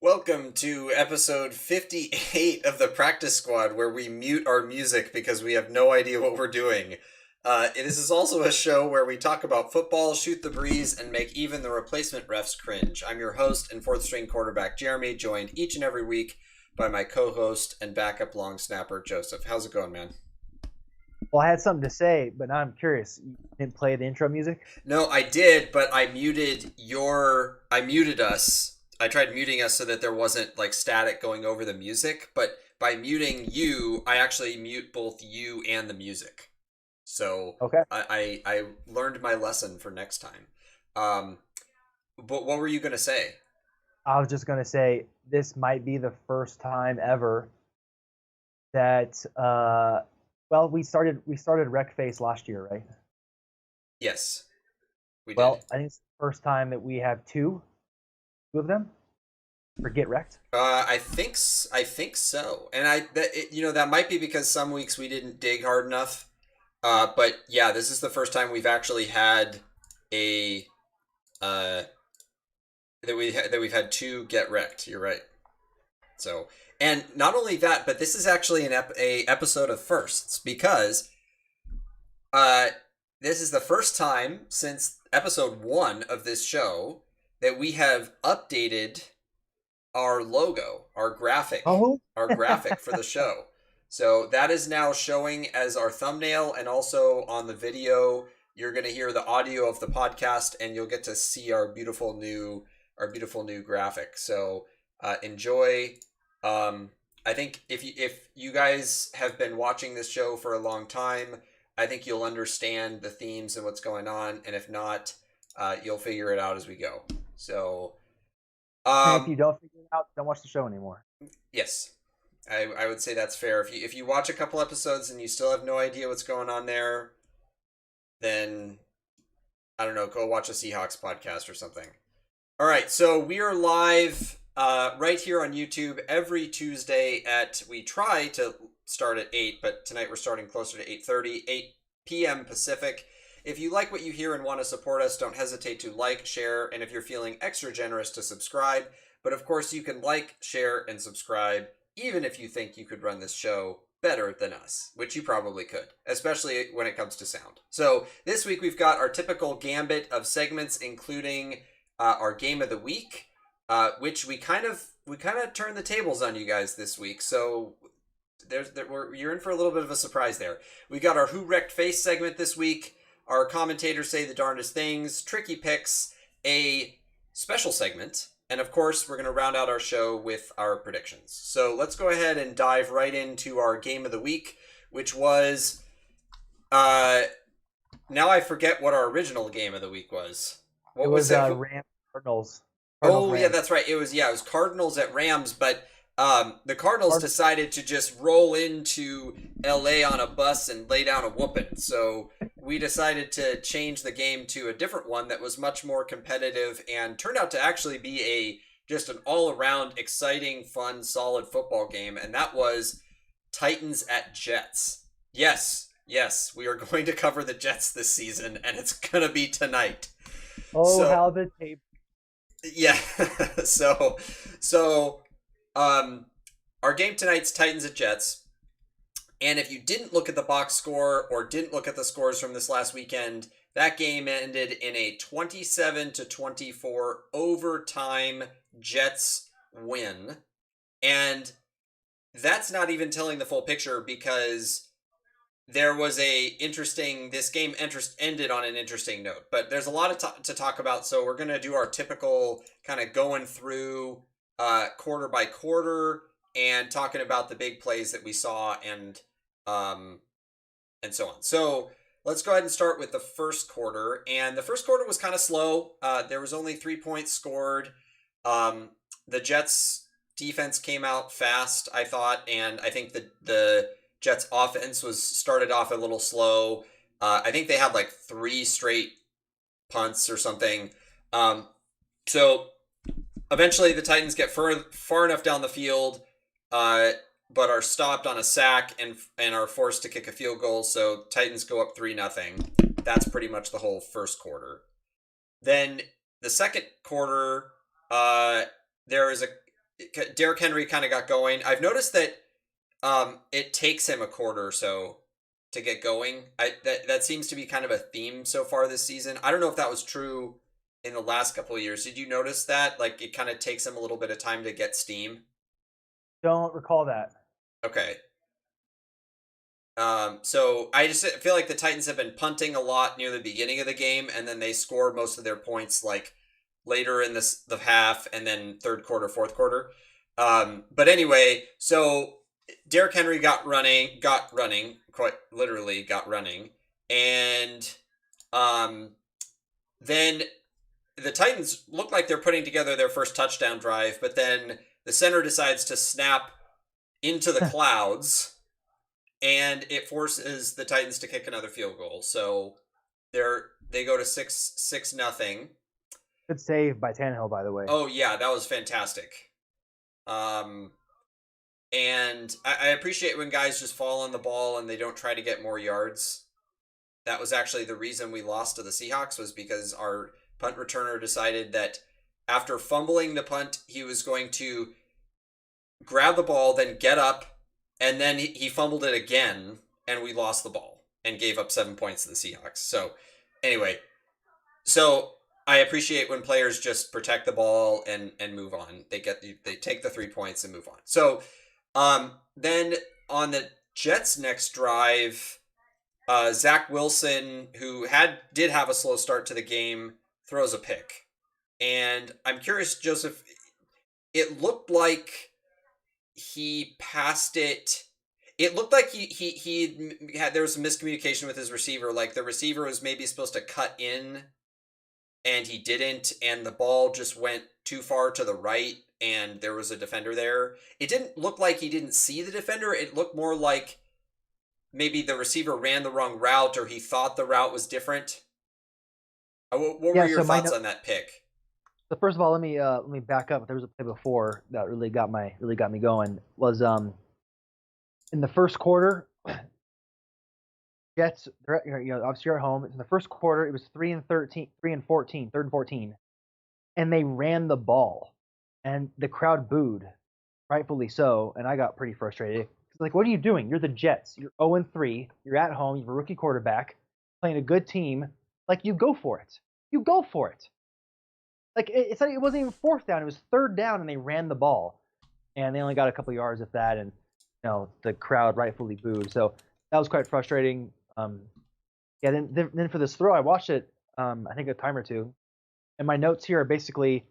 Welcome to episode 58 of the Practice Squad, where we mute our music because we have no idea what we're doing. This is also a show where we talk about football, shoot the breeze, and make even the replacement refs cringe. I'm your host and fourth string quarterback, Jeremy, joined each and every week by my co-host and backup long snapper, Joseph. How's it going, man? Well, I had something to say, but now I'm curious. You didn't play the intro music? No, I did, but I muted us. I tried muting us so that there wasn't like static going over the music, but by muting you, I actually mute both you and the music. So Okay. I learned my lesson for next time. But what were you gonna say? I was just going to say this might be the first time ever that well, we started RecFace last year, right? Yes, we did. Well, I think it's the first time that we have two of them for Get Wrecked. I think so, and that might be because some weeks we didn't dig hard enough. But yeah, this is the first time we've actually had a that we've had two Get Wrecked. You're right. So, and not only that, but this is actually a episode of firsts because this is the first time since episode 1 of this show that we have updated our logo, our graphic for the show. So that is now showing as our thumbnail, and also on the video you're going to hear the audio of the podcast and you'll get to see our beautiful new graphic. So enjoy. I think if you guys have been watching this show for a long time, I think you'll understand the themes and what's going on, and if not, you'll figure it out as we go. So And if you don't figure it out, don't watch the show anymore. yes, I would say that's fair. If you watch a couple episodes and you still have no idea what's going on there, then I don't know, go watch a Seahawks podcast or something. All right, so we are live right here on YouTube every Tuesday we try to start at 8, but tonight we're starting closer to 8:30, 8 p.m. Pacific. If you like what you hear and want to support us, don't hesitate to like, share, and if you're feeling extra generous, to subscribe. But of course, you can like, share, and subscribe even if you think you could run this show better than us, which you probably could, especially when it comes to sound. So this week we've got our typical gambit of segments, including our game of the week, which we kind of turned the tables on you guys this week. So you're in for a little bit of a surprise there. We got our Who Wrecked Face segment this week. Our commentators say the darndest things, tricky picks, a special segment, and of course, we're going to round out our show with our predictions. So let's go ahead and dive right into our game of the week, which was, now I forget what our original game of the week was. What was it? Rams Cardinals. Oh, yeah, that's right. It was Cardinals at Rams, but the Cardinals decided to just roll into LA on a bus and lay down a whooping. So we decided to change the game to a different one that was much more competitive and turned out to actually be just an all-around exciting, fun, solid football game, and that was Titans at Jets. Yes, we are going to cover the Jets this season, and it's going to be tonight. How the tape. Yeah, our game tonight's Titans at Jets. And if you didn't look at the box score or didn't look at the scores from this last weekend, that game ended in a 27-24 overtime Jets win. And that's not even telling the full picture, because there was this game ended on an interesting note. But there's a lot to talk about, so we're going to do our typical kind of going through quarter by quarter and talking about the big plays that we saw and so on. So let's go ahead and start with the first quarter. And the first quarter was kind of slow. There was only 3 points scored. The Jets defense came out fast, I thought, and I think the Jets offense was started off a little slow. I think they had like 3 straight punts or something. So eventually the Titans get far enough down the field, but are stopped on a sack and are forced to kick a field goal. So Titans go up 3-0. That's pretty much the whole first quarter. Then the second quarter, there is Derrick Henry kind of got going. I've noticed that it takes him a quarter or so to get going. That seems to be kind of a theme so far this season. I don't know if that was true in the last couple of years. Did you notice that? Like, it kind of takes him a little bit of time to get steam? Don't recall that. Okay. So I just feel like the Titans have been punting a lot near the beginning of the game, and then they score most of their points like later in the half, and then third quarter, fourth quarter. But anyway, so Derrick Henry got running, quite literally got running, and then the Titans look like they're putting together their first touchdown drive, but then the center decides to snap into the clouds, and it forces the Titans to kick another field goal. So they go to 6-0. Good save by Tannehill, by the way. Oh yeah, that was fantastic. And I appreciate when guys just fall on the ball and they don't try to get more yards. That was actually the reason we lost to the Seahawks, was because our punt returner decided that after fumbling the punt, he was going to grab the ball, then get up, and then he fumbled it again, and we lost the ball and gave up 7 points to the Seahawks. So anyway, so I appreciate when players just protect the ball and move on. They take the 3 points and move on. So then on the Jets' next drive, Zach Wilson, who did have a slow start to the game, throws a pick. And I'm curious, Joseph, it looked like he passed it. It looked like there was some miscommunication with his receiver. Like, the receiver was maybe supposed to cut in, and he didn't, and the ball just went too far to the right, and there was a defender there. It didn't look like he didn't see the defender. It looked more like maybe the receiver ran the wrong route, or he thought the route was different. What were your thoughts on that pick? So first of all, let me back up. There was a play before that really got me going. Was in the first quarter, Jets, obviously you're at home. In the first quarter, it was 3-13, 3-14, 3rd-and-14, and they ran the ball, and the crowd booed, rightfully so, and I got pretty frustrated. Like, what are you doing? You're the Jets. You're 0-3. You're at home. You have a rookie quarterback playing a good team. Like, you go for it. You go for it. Like, it wasn't even 4th down. It was 3rd down, and they ran the ball, and they only got a couple yards of that, and the crowd rightfully booed. So that was quite frustrating. Then for this throw, I watched it, I think a time or two, and my notes here are basically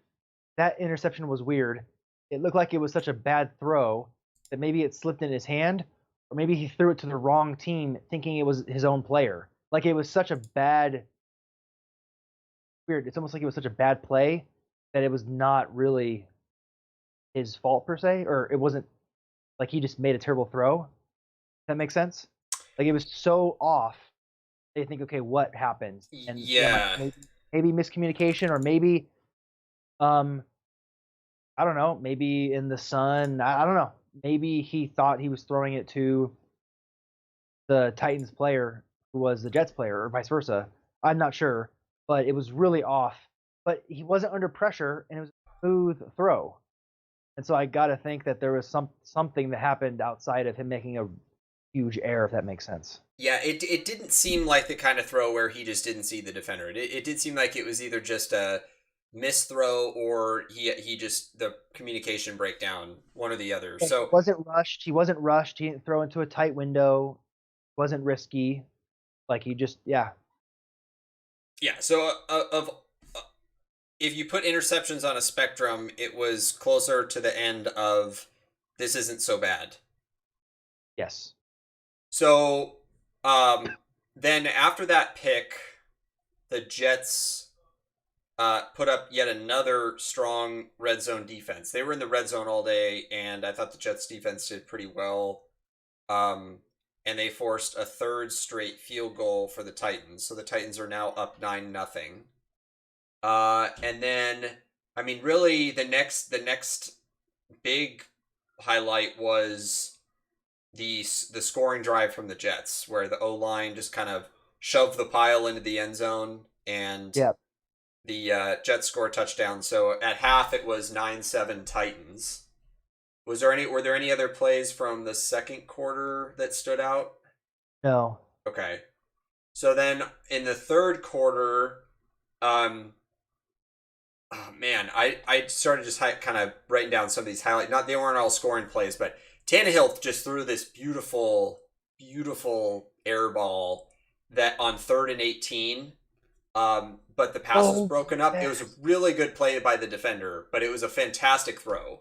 that interception was weird. It looked like it was such a bad throw that maybe it slipped in his hand, or maybe he threw it to the wrong team thinking it was his own player. Like, it was such a bad, weird. It's almost like it was such a bad play that it was not really his fault per se, or it wasn't like he just made a terrible throw. Does that make sense? Like, it was so off. They think, okay, what happened? And yeah, maybe miscommunication, or maybe, I don't know, maybe in the sun. I don't know. Maybe he thought he was throwing it to the Titans player who was the Jets player, or vice versa. I'm not sure, but it was really off. But he wasn't under pressure, and it was a smooth throw. And so I got to think that there was something that happened outside of him making a huge error, if that makes sense. Yeah, it didn't seem like the kind of throw where he just didn't see the defender. It did seem like it was either just a misthrow, or he just, the communication breakdown, one or the other. So He wasn't rushed. He didn't throw into a tight window. Wasn't risky. Like, he just, yeah. So if you put interceptions on a spectrum, it was closer to the end of this isn't so bad. Yes. So then after that pick, the Jets put up yet another strong red zone defense. They were in the red zone all day, and I thought the Jets defense did pretty well. And they forced a third straight field goal for the Titans. So the Titans are now up 9-0. And then, I mean, really, the next big highlight was the scoring drive from the Jets, where the O-line just kind of shoved the pile into the end zone, and Yep. the Jets score a touchdown. So at half, it was 9-7 Titans. Were there any other plays from the second quarter that stood out? No. Okay. So then in the third quarter, oh man, I started just kind of writing down some of these highlights. Not they weren't all scoring plays, but Tannehill just threw this beautiful, beautiful air ball that on 3rd and 18. But the pass was broken up. Yes. It was a really good play by the defender, but it was a fantastic throw.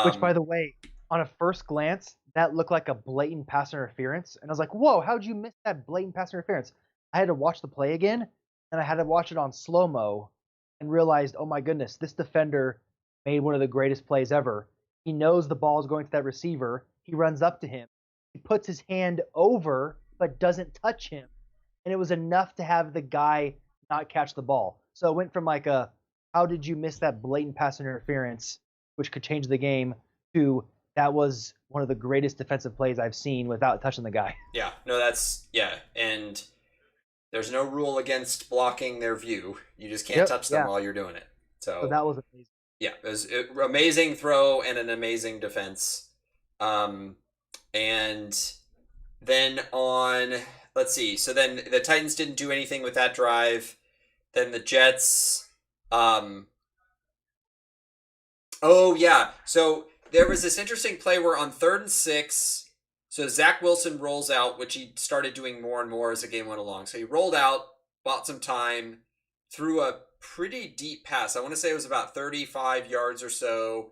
Which, by the way, on a first glance, that looked like a blatant pass interference. And I was like, whoa, how'd you miss that blatant pass interference? I had to watch the play again, and I had to watch it on slow-mo and realized, oh my goodness, this defender made one of the greatest plays ever. He knows the ball is going to that receiver. He runs up to him. He puts his hand over, but doesn't touch him. And it was enough to have the guy not catch the ball. So it went from like a, how did you miss that blatant pass interference, which could change the game, to that was one of the greatest defensive plays I've seen without touching the guy. Yeah, no, and there's no rule against blocking their view. You just can't touch them while you're doing it. So that was amazing. Yeah, it was an amazing throw and an amazing defense. And then let's see. So then the Titans didn't do anything with that drive. Then the Jets. Oh yeah. So there was this interesting play where on 3rd and 6, so Zach Wilson rolls out, which he started doing more and more as the game went along. So he rolled out, bought some time, threw a pretty deep pass. I want to say it was about 35 yards or so.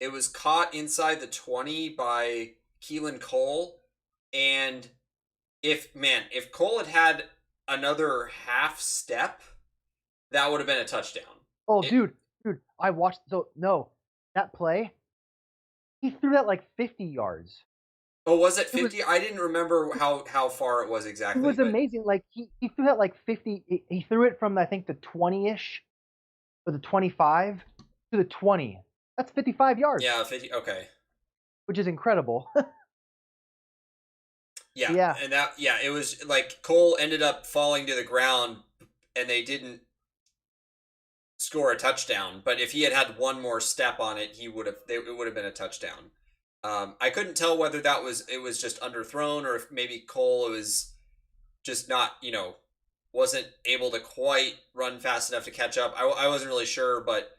It was caught inside the 20 by Keelan Cole. And if Cole had another half step, that would have been a touchdown. Oh, dude, I watched. So, no, that play, he threw that like 50 yards. Oh, was it 50? I didn't remember how far it was exactly. It was amazing. Like, he threw that like 50. He threw it from, I think, the 20-ish or the 25 to the 20. That's 55 yards. Yeah, 50. Okay. Which is incredible. Yeah. And it was like Cole ended up falling to the ground and they didn't score a touchdown. But if he had had one more step on it, it would have been a touchdown. I couldn't tell whether it was just underthrown or if maybe Cole was just not, wasn't able to quite run fast enough to catch up. I wasn't really sure, but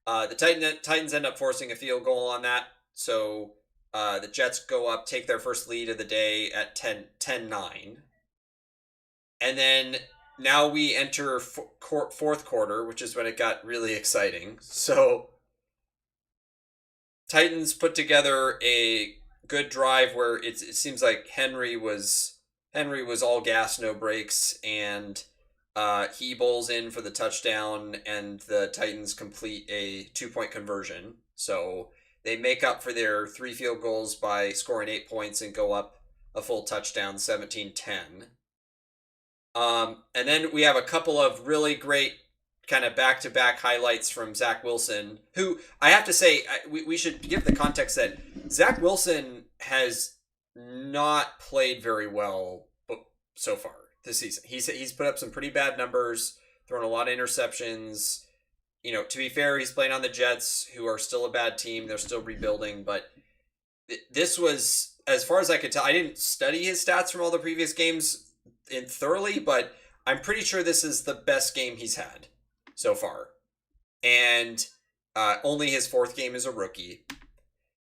the Titans end up forcing a field goal on that. So the Jets go up, take their first lead of the day at 10-9. And then now we enter fourth quarter, which is when it got really exciting. So Titans put together a good drive where it seems like Henry was all gas, no brakes, and he bowls in for the touchdown, and the Titans complete a 2-point conversion. So they make up for their 3 field goals by scoring 8 points and go up a full touchdown, 17-10. And then we have a couple of really great kind of back-to-back highlights from Zach Wilson, who I have to say, we should give the context that Zach Wilson has not played very well so far this season. He's put up some pretty bad numbers, thrown a lot of interceptions. To be fair, he's playing on the Jets, who are still a bad team. They're still rebuilding, but this was, as far as I could tell, I didn't study his stats from all the previous games thoroughly, but I'm pretty sure this is the best game he's had so far. And only his 4th game as a rookie.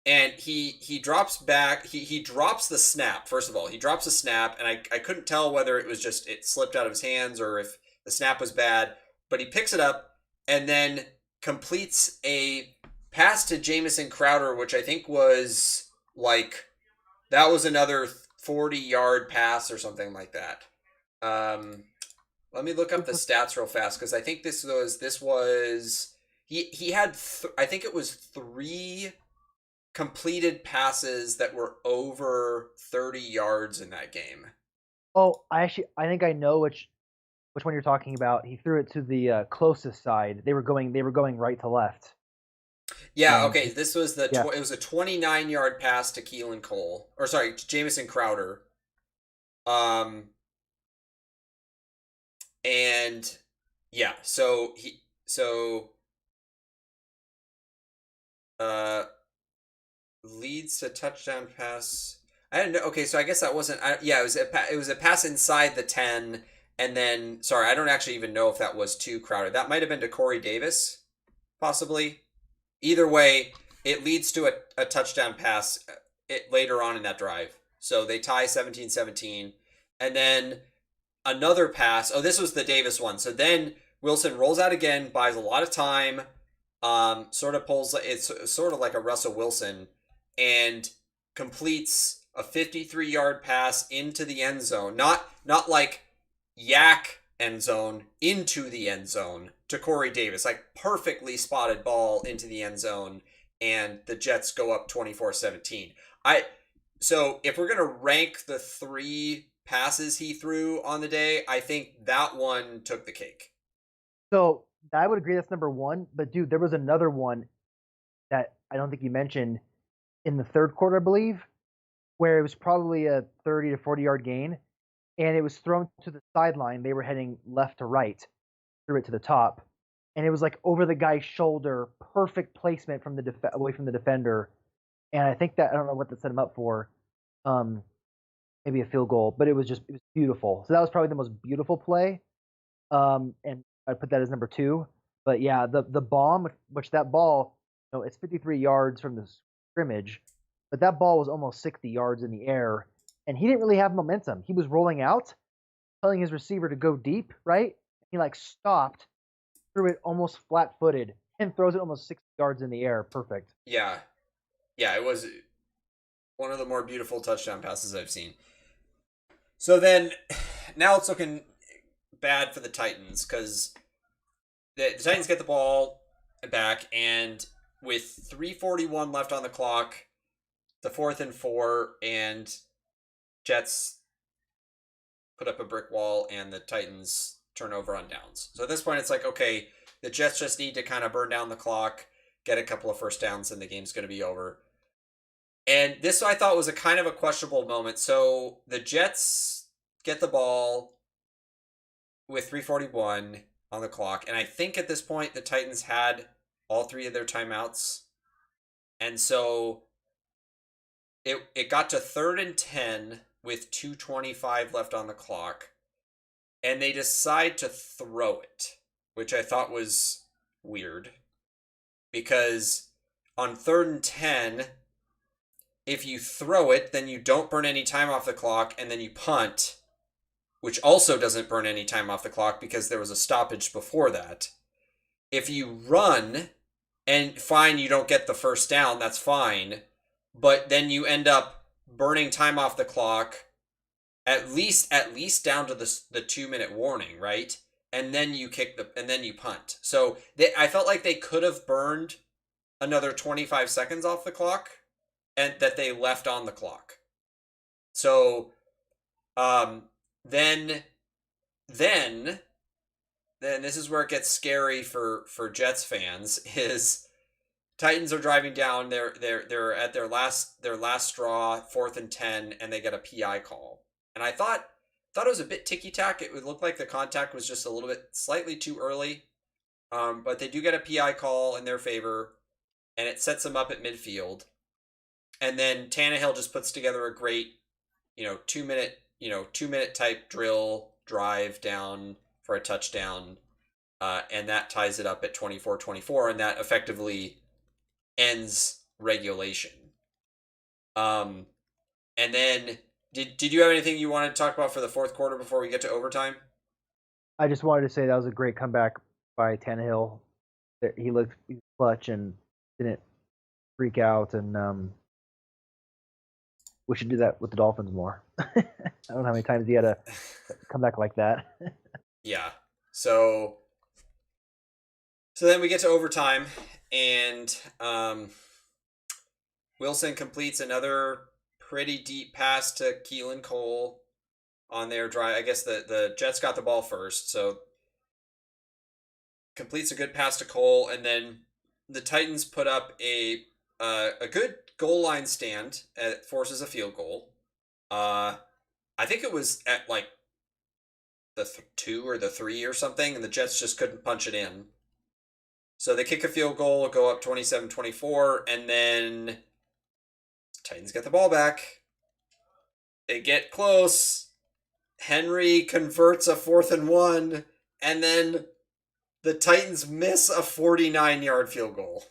And he drops back. He drops the snap. First of all, he drops the snap, and I couldn't tell whether it was just it slipped out of his hands or if the snap was bad. But he picks it up and then completes a pass to Jamison Crowder, which I think was like that was another 40-yard pass or something like that. Let me look up the stats real fast because I think this was he had I think it was 3 completed passes that were over 30 yards in that game. Oh, I think I know which one you're talking about. He threw it to the closest side. They were going right to left. Yeah, okay. This was yeah. it was a 29-yard pass to Keelan Cole, or sorry, to Jamison Crowder. And yeah, leads to touchdown pass. I didn't know. Okay, so I guess that wasn't. Yeah, it was a pass inside the 10, and then sorry, I don't actually even know if that was to Crowder. That might have been to Corey Davis, possibly. Either way, it leads to a touchdown pass later on in that drive. So they tie 17-17, and then another pass. Oh, this was the Davis one. So then Wilson rolls out again, buys a lot of time, sort of pulls. It's sort of like a Russell Wilson, and completes a 53-yard pass into the end zone. Not like yak end zone, into the end zone to Corey Davis. Like perfectly spotted ball into the end zone, and the Jets go up 24-17. So if we're gonna rank the 3 passes he threw on the day, I think that one took the cake. So I would agree that's number 1, but dude, there was another one that I don't think you mentioned in the third quarter, I believe, where it was probably a 30 to 40-yard gain, and it was thrown to the sideline. They were heading left to right, threw it to the top, and it was like over the guy's shoulder, perfect placement from the away from the defender. And I think that I don't know what that set him up for, maybe a field goal, but it was beautiful. So that was probably the most beautiful play, and I'd put that as number 2. But yeah, the bomb, which that ball, it's 53 yards from the scrimmage, but that ball was almost 60 yards in the air, and he didn't really have momentum. He was rolling out, telling his receiver to go deep, right? He stopped, threw it almost flat-footed, and throws it almost 60 yards in the air. Perfect. Yeah. Yeah, it was one of the more beautiful touchdown passes I've seen. So then, now it's looking bad for the Titans because the Titans get the ball back, and with 3:41 left on the clock, the 4th and 4, and Jets put up a brick wall, and the Titans turn over on downs. So at this point, it's like, okay, the Jets just need to kind of burn down the clock, get a couple of first downs, and the game's going to be over. And this I thought was a kind of a questionable moment. So the Jets get the ball with 3:41 on the clock, and I think at this point the Titans had all 3 of their timeouts. And so it got to 3rd and 10 with 2:25 left on the clock, and they decide to throw it, which I thought was weird because on 3rd and 10, if you throw it, then you don't burn any time off the clock, and then you punt, which also doesn't burn any time off the clock because there was a stoppage before that. If you run, and fine, you don't get the first down, that's fine, but then you end up burning time off the clock at least down to the 2-minute warning, right? And then you and then you punt. So I felt like they could have burned another 25 seconds off the clock, and that they left on the clock. So, then this is where it gets scary for Jets fans. Is Titans are driving down. They're at their last straw, 4th and 10, and they get a PI call. And I thought it was a bit ticky-tack. It would look like the contact was just a little bit slightly too early. But they do get a PI call in their favor, and it sets them up at midfield. And then Tannehill just puts together a great, 2-minute type drill drive down for a touchdown. And that ties it up at 24-24, and that effectively ends regulation. And then did you have anything you wanted to talk about for the 4th quarter before we get to overtime? I just wanted to say that was a great comeback by Tannehill. He looked clutch and didn't freak out, and we should do that with the Dolphins more. I don't know how many times he had to come back like that. Yeah. So then we get to overtime, and Wilson completes another pretty deep pass to Keelan Cole on their drive. I guess the Jets got the ball first, so completes a good pass to Cole, and then the Titans put up a good goal line stand. Forces a field goal. I think it was at like the 2 or the 3 or something, and the Jets just couldn't punch it in. So they kick a field goal, go up 27-24, and then Titans get the ball back. They get close. Henry converts a 4th and 1, and then the Titans miss a 49-yard field goal.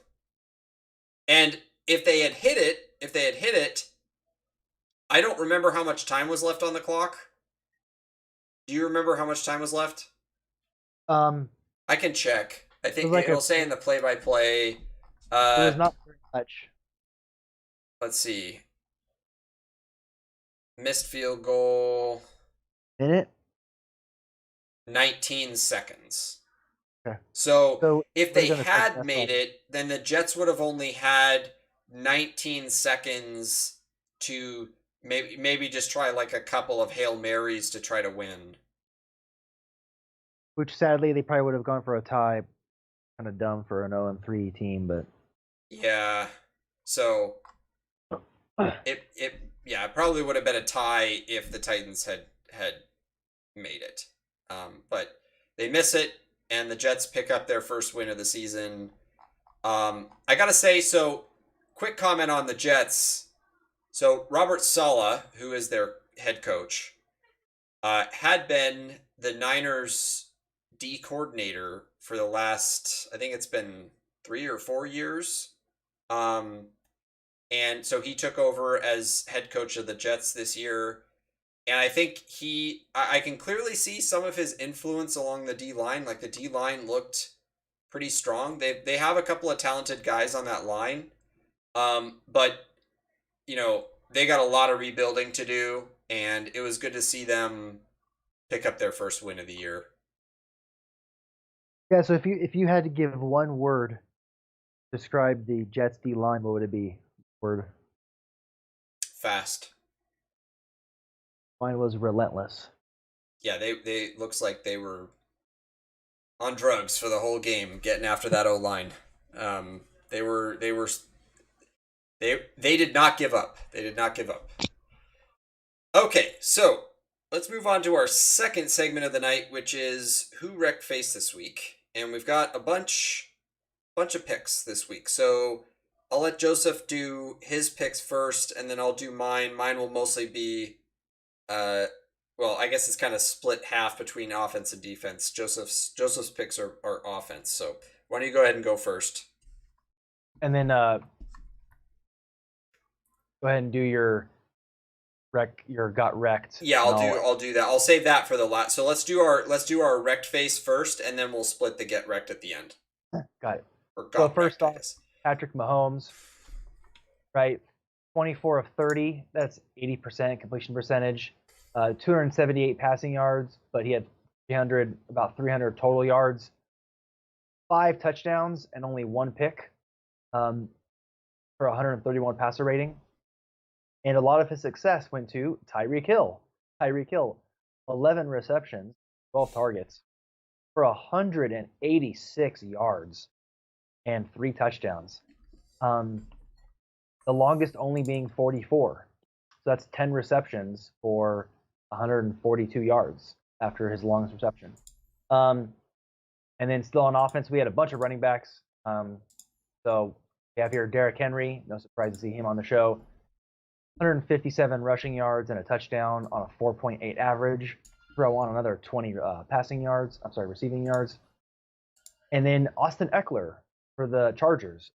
And if they had hit it, I don't remember how much time was left on the clock. Do you remember how much time was left? I can check. I think like it'll say in the play-by-play. It was not very much. Let's see. Missed field goal. Minute? 19 seconds. Okay. So if they had made it, then the Jets would have only had 19 seconds to maybe just try like a couple of Hail Marys to try to win. Which sadly they probably would have gone for a tie. Kind of dumb for an 0-3 team, but yeah. So it probably would have been a tie if the Titans had made it. But they miss it, and the Jets pick up their first win of the season. I gotta say, so quick comment on the Jets. So Robert Saleh, who is their head coach, had been the Niners' D coordinator for the last, I think it's been 3 or 4 years. And so he took over as head coach of the Jets this year. And I think I can clearly see some of his influence along the D line. Like the D line looked pretty strong. They have a couple of talented guys on that line. But they got a lot of rebuilding to do, and it was good to see them pick up their first win of the year. Yeah, so if you had to give one word to describe the Jets D line, what would it be? Word. Fast. Mine was relentless. Yeah, they looks like they were on drugs for the whole game, getting after that O line. They did not give up. They did not give up. Okay, so let's move on to our second segment of the night, which is Who Wrecked Face this week. And we've got a bunch of picks this week. So I'll let Joseph do his picks first, and then I'll do mine. Mine will mostly be, well, I guess it's kind of split half between offense and defense. Joseph's picks are offense. So why don't you go ahead and go first? And then go ahead and do your got wrecked. Yeah, I'll do that. I'll save that for the last. So let's do our wrecked face first, and then we'll split the get wrecked at the end. Got it. So first off, Patrick Mahomes, right? 24 of 30. That's 80% completion percentage. 278 passing yards, but he had about 300 total yards. 5 touchdowns and only 1 pick for 131 passer rating. And a lot of his success went to Tyreek Hill. 11 receptions, 12 targets for 186 yards and 3 touchdowns. The longest only being 44. So that's 10 receptions for 142 yards after his longest reception. And then still on offense, we had a bunch of running backs. So we have here Derrick Henry. No surprise to see him on the show. 157 rushing yards and a touchdown on a 4.8 average. Throw on another 20 receiving yards. And then Austin Eckler for the Chargers.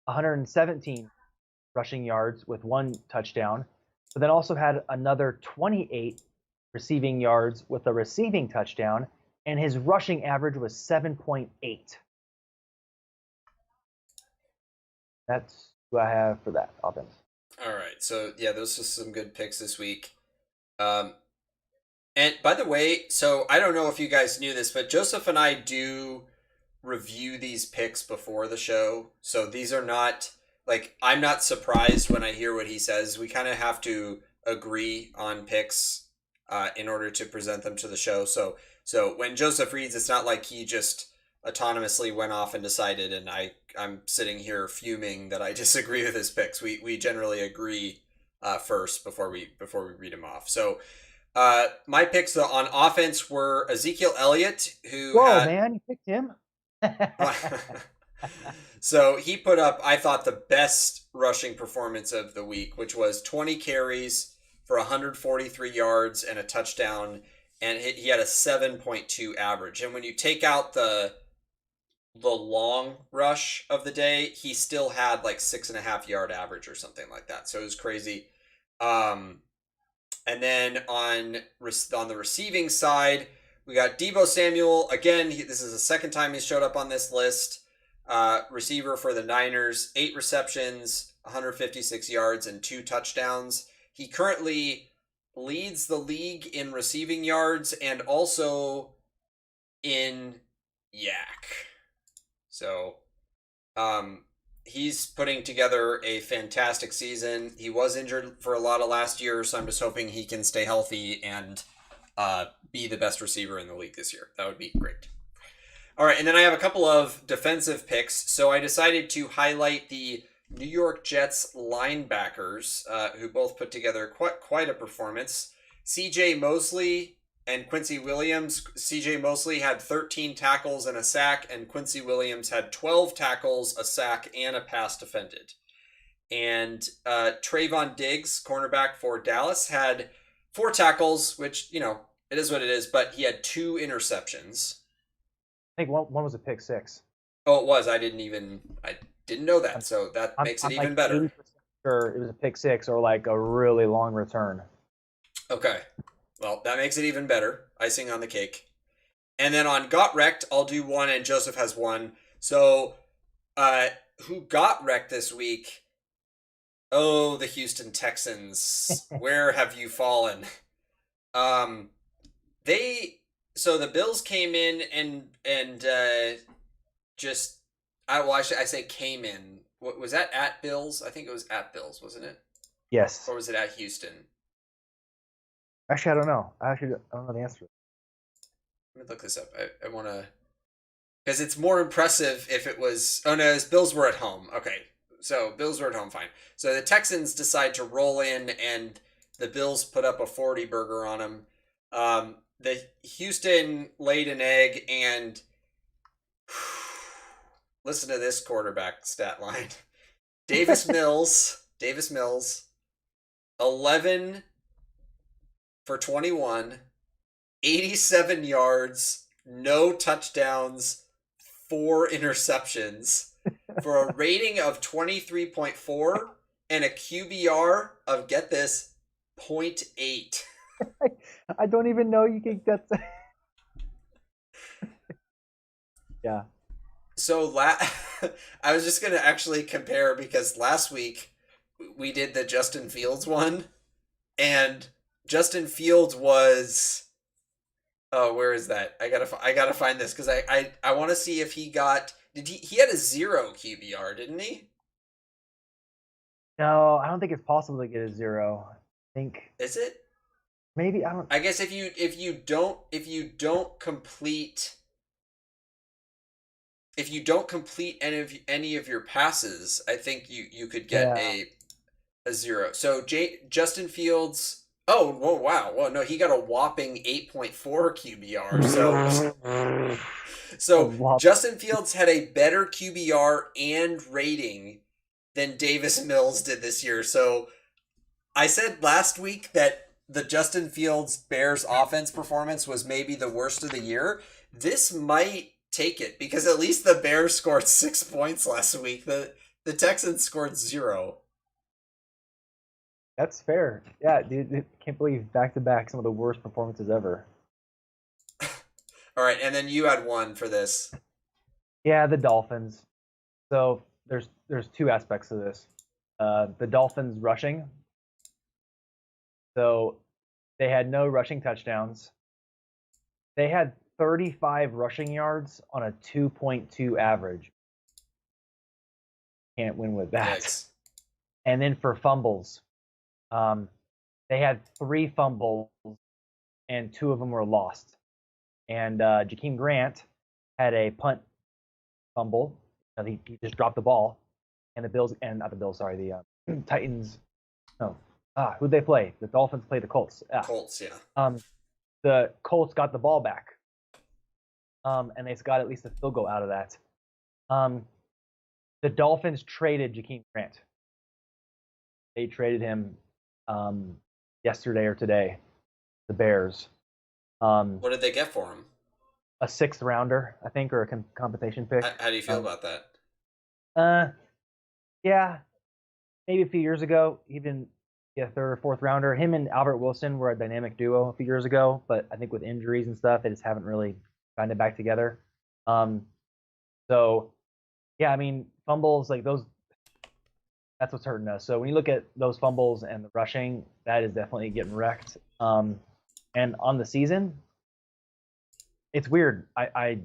117 rushing yards with 1 touchdown, but then also had another 28 receiving yards with a receiving touchdown, and his rushing average was 7.8. That's who I have for that offense. All right. So yeah, those are some good picks this week. Um, and by the way, so I don't know if you guys knew this, but Joseph and I do review these picks before the show. So these are not like I'm not surprised when I hear what he says. We kind of have to agree on picks in order to present them to the show. So when Joseph reads, it's not like he just autonomously went off and decided, and I'm sitting here fuming that I disagree with his picks. We generally agree first before we read them off. So my picks on offense were Ezekiel Elliott, who Whoa, had man, you picked him? so he put up, I thought, the best rushing performance of the week, which was 20 carries for 143 yards and a touchdown, and he had a 7.2 average. And when you take out the long rush of the day, he still had like 6.5 yard average or something like that. So it was crazy. And then on the receiving side, we got Deebo Samuel. Again, this is the second time he showed up on this list. Receiver for the Niners, 8 receptions, 156 yards, and 2 touchdowns. He currently leads the league in receiving yards and also in yak. So, he's putting together a fantastic season. He was injured for a lot of last year, so I'm just hoping he can stay healthy and be the best receiver in the league this year. That would be great. All right, and then I have a couple of defensive picks. So I decided to highlight the New York Jets linebackers, who both put together quite a performance. C.J. Mosley and Quincy Williams. C.J. Mosley had 13 tackles and a sack, and Quincy Williams had 12 tackles, a sack, and a pass defended. And Trayvon Diggs, cornerback for Dallas, had 4 tackles, which, you know, it is what it is, but he had 2 interceptions. I think one was a pick six. Oh, it was. I didn't know that, so that makes it I'm even like better. 80% sure it was a pick six or like a really long return. Okay. Well, that makes it even better. Icing on the cake. And then on Got Wrecked, I'll do one and Joseph has one. So, who got wrecked this week? Oh, the Houston Texans. Where have you fallen? So the Bills came in and just I say came in. What was that at Bills? I think it was at Bills, wasn't it? Yes. Or was it at Houston? Actually, I don't know. I don't know the answer. Let me look this up. I want to, because it's more impressive if it was. Oh no, his Bills were at home. Okay, so Bills were at home. Fine. So the Texans decide to roll in, and the Bills put up a 40 burger on them. The Houston laid an egg, and listen to this quarterback stat line: Davis Mills, 11 for 21, 87 yards, no touchdowns, 4 interceptions, for a rating of 23.4 and a QBR of, get this, 0.8. I don't even know you can get that. Yeah. So I was just going to actually compare, because last week we did the Justin Fields one, and Justin Fields was, oh, where is that? I gotta find this, because I want to see if he got, he had a 0 QBR, didn't he? No, I don't think it's possible to get a 0. I think Is it? maybe I don't. I guess if you don't complete any of your passes, I think you could get a 0. So Justin Fields. Oh, whoa, wow. Well, no, he got a whopping 8.4 QBR. So Justin Fields had a better QBR and rating than Davis Mills did this year. So I said last week that the Justin Fields Bears offense performance was maybe the worst of the year. This might take it, because at least the Bears scored 6 points last week. The Texans scored 0. That's fair. Yeah, dude, I can't believe back-to-back some of the worst performances ever. All right, and then you had one for this. Yeah, the Dolphins. So there's two aspects to this. The Dolphins rushing. So they had no rushing touchdowns. They had 35 rushing yards on a 2.2 average. Can't win with that. Yikes. And then for fumbles, they had 3 fumbles and 2 of them were lost. And Jakeem Grant had a punt fumble. He just dropped the ball. And the Titans. No, who'd they play? The Dolphins played the Colts. Colts, yeah. The Colts got the ball back. And they got at least a field goal out of that. The Dolphins traded Jakeem Grant. They traded him yesterday or today. The Bears. What did they get for him? A 6th rounder, I think, or a compensation pick. How do you feel about that? Yeah, maybe a few years ago, even a 3rd or 4th rounder. Him and Albert Wilson were a dynamic duo a few years ago, but I think with injuries and stuff, they just haven't really gotten it back together. So, yeah, I mean, fumbles like those. That's what's hurting us. So when you look at those fumbles and the rushing, that is definitely getting wrecked. And on the season, it's weird. I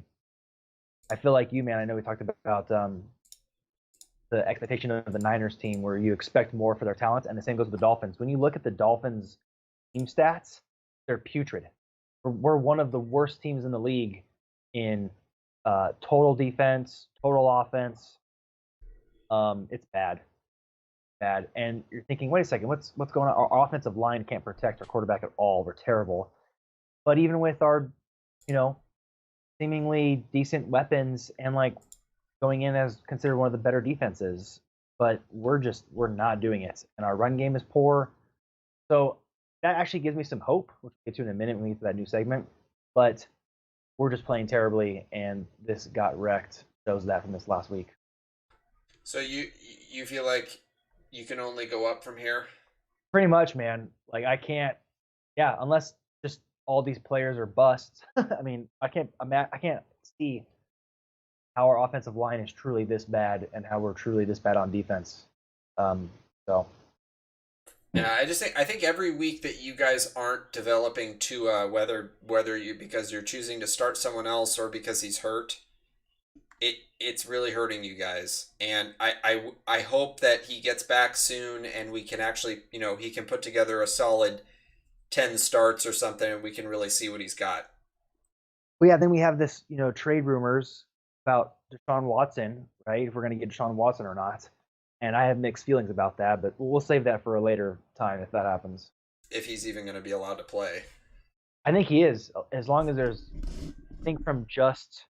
feel like you, man. I know we talked about the expectation of the Niners team where you expect more for their talent, and the same goes with the Dolphins. When you look at the Dolphins team stats, they're putrid. We're one of the worst teams in the league in total defense, total offense. It's bad. And you're thinking, wait a second, what's going on? Our offensive line can't protect our quarterback at all. We're terrible. But even with our, seemingly decent weapons and like going in as considered one of the better defenses, but we're not doing it. And our run game is poor. So that actually gives me some hope, which we'll get to in a minute when we get to that new segment. But we're just playing terribly, and this got wrecked. Shows that from this last week. So you feel like you can only go up from here? Pretty much, man. Like I can't. Yeah, unless just all these players are busts. I mean, I can't see how our offensive line is truly this bad and how we're truly this bad on defense. So. Yeah, I think every week that you guys aren't developing Tua, whether you because you're choosing to start someone else or because he's hurt, it's really hurting you guys. And I hope that he gets back soon and we can actually, he can put together a solid 10 starts or something and we can really see what he's got. Well, yeah, then we have this, trade rumors about Deshaun Watson, right? If we're going to get Deshaun Watson or not. And I have mixed feelings about that, but we'll save that for a later time if that happens. If he's even going to be allowed to play. I think he is, as long as there's, I think from just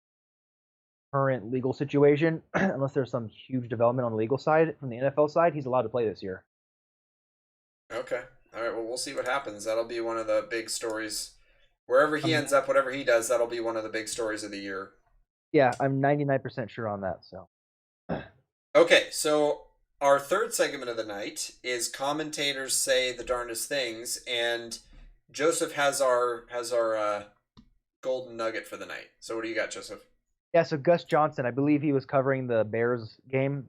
current legal situation, unless there's some huge development on the legal side, from the NFL side, he's allowed to play this year. Okay. All right, well, we'll see what happens. That'll be one of the big stories. Wherever he ends up, whatever he does, that'll be one of the big stories of the year. Yeah, I'm 99% sure on that. So. Okay, so our third segment of the night is commentators say the darndest things, and Joseph has our golden nugget for the night. So what do you got, Joseph? Yeah, so Gus Johnson, I believe he was covering the Bears game.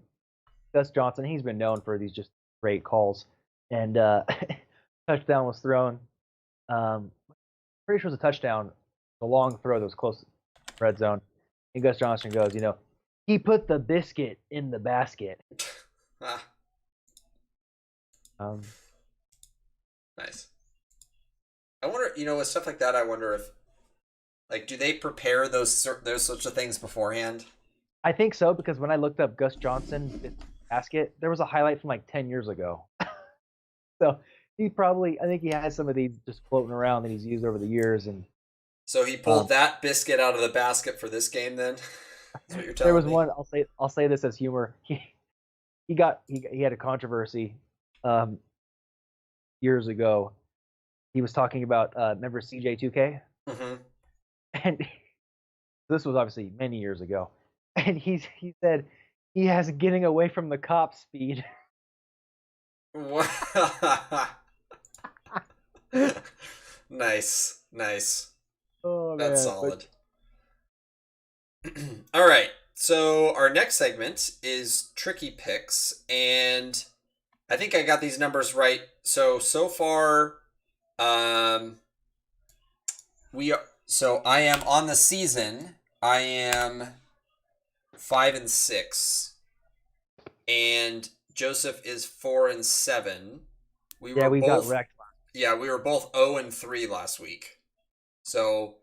Gus Johnson, he's been known for these just great calls, and touchdown was thrown. Pretty sure it was a touchdown, a long throw that was close to the red zone. And Gus Johnson goes, he put the biscuit in the basket. Nice. I wonder, with stuff like that, I wonder if, do they prepare those sorts of things beforehand? I think so, because when I looked up Gus Johnson basket, there was a highlight from 10 years ago. So I think he has some of these just floating around that he's used over the years. And so he pulled that biscuit out of the basket for this game then? That's what you're telling me? There was one, I'll say this as humor. He had a controversy years ago. He was talking about remember CJ2K? Mm-hmm. And this was obviously many years ago. And he said he has getting away from the cops speed. Nice. Oh, That's man, solid. All right. So our next segment is tricky picks, and I think I got these numbers right. So far, um, I am on the season. I am 5-6, and Joseph is 4-7. We Yeah, were we got both wrecked. Yeah, we were both 0-3 last week. So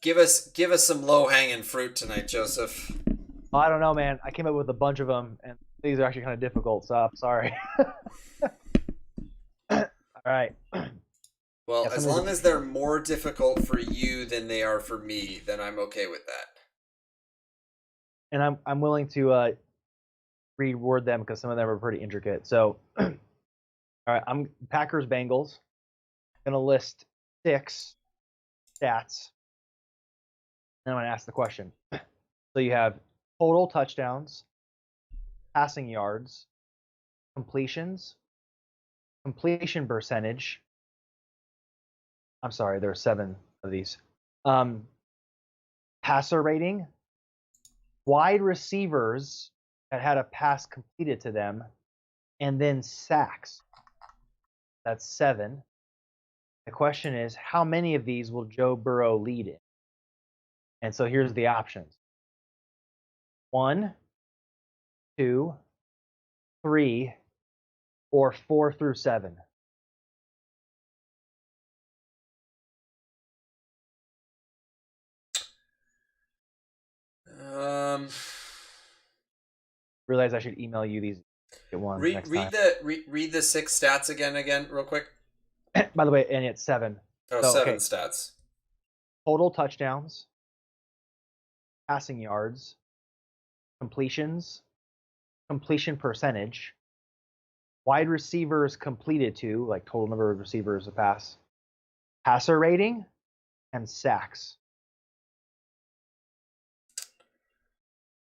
give us some low hanging fruit tonight, Joseph. Oh, I don't know, man. I came up with a bunch of them, and these are actually kind of difficult. So I'm sorry. All right. Well, Yeah, as some of these long as they're more difficult for you than they are for me, then I'm okay with that. and I'm willing to reword them because some of them are pretty intricate. So, all right, I'm Packers Bengals. Gonna list 6 stats. Then I'm gonna ask the question. So you have total touchdowns, passing yards, completions, completion percentage. I'm sorry, there are 7 of these. Um, passer rating, wide receivers that had a pass completed to them, and then sacks. That's 7. The question is, how many of these will Joe Burrow lead in? And so here's the options: 1, 2, 3, or 4 through 7. Um, Realize I should email you these ones read next time. read the 6 stats again real quick. By the way, and it's 7. Oh, So 7 okay, stats. total touchdowns, passing yards, completions, completion percentage, wide receivers completed to, like total number of receivers a pass, passer rating, and sacks.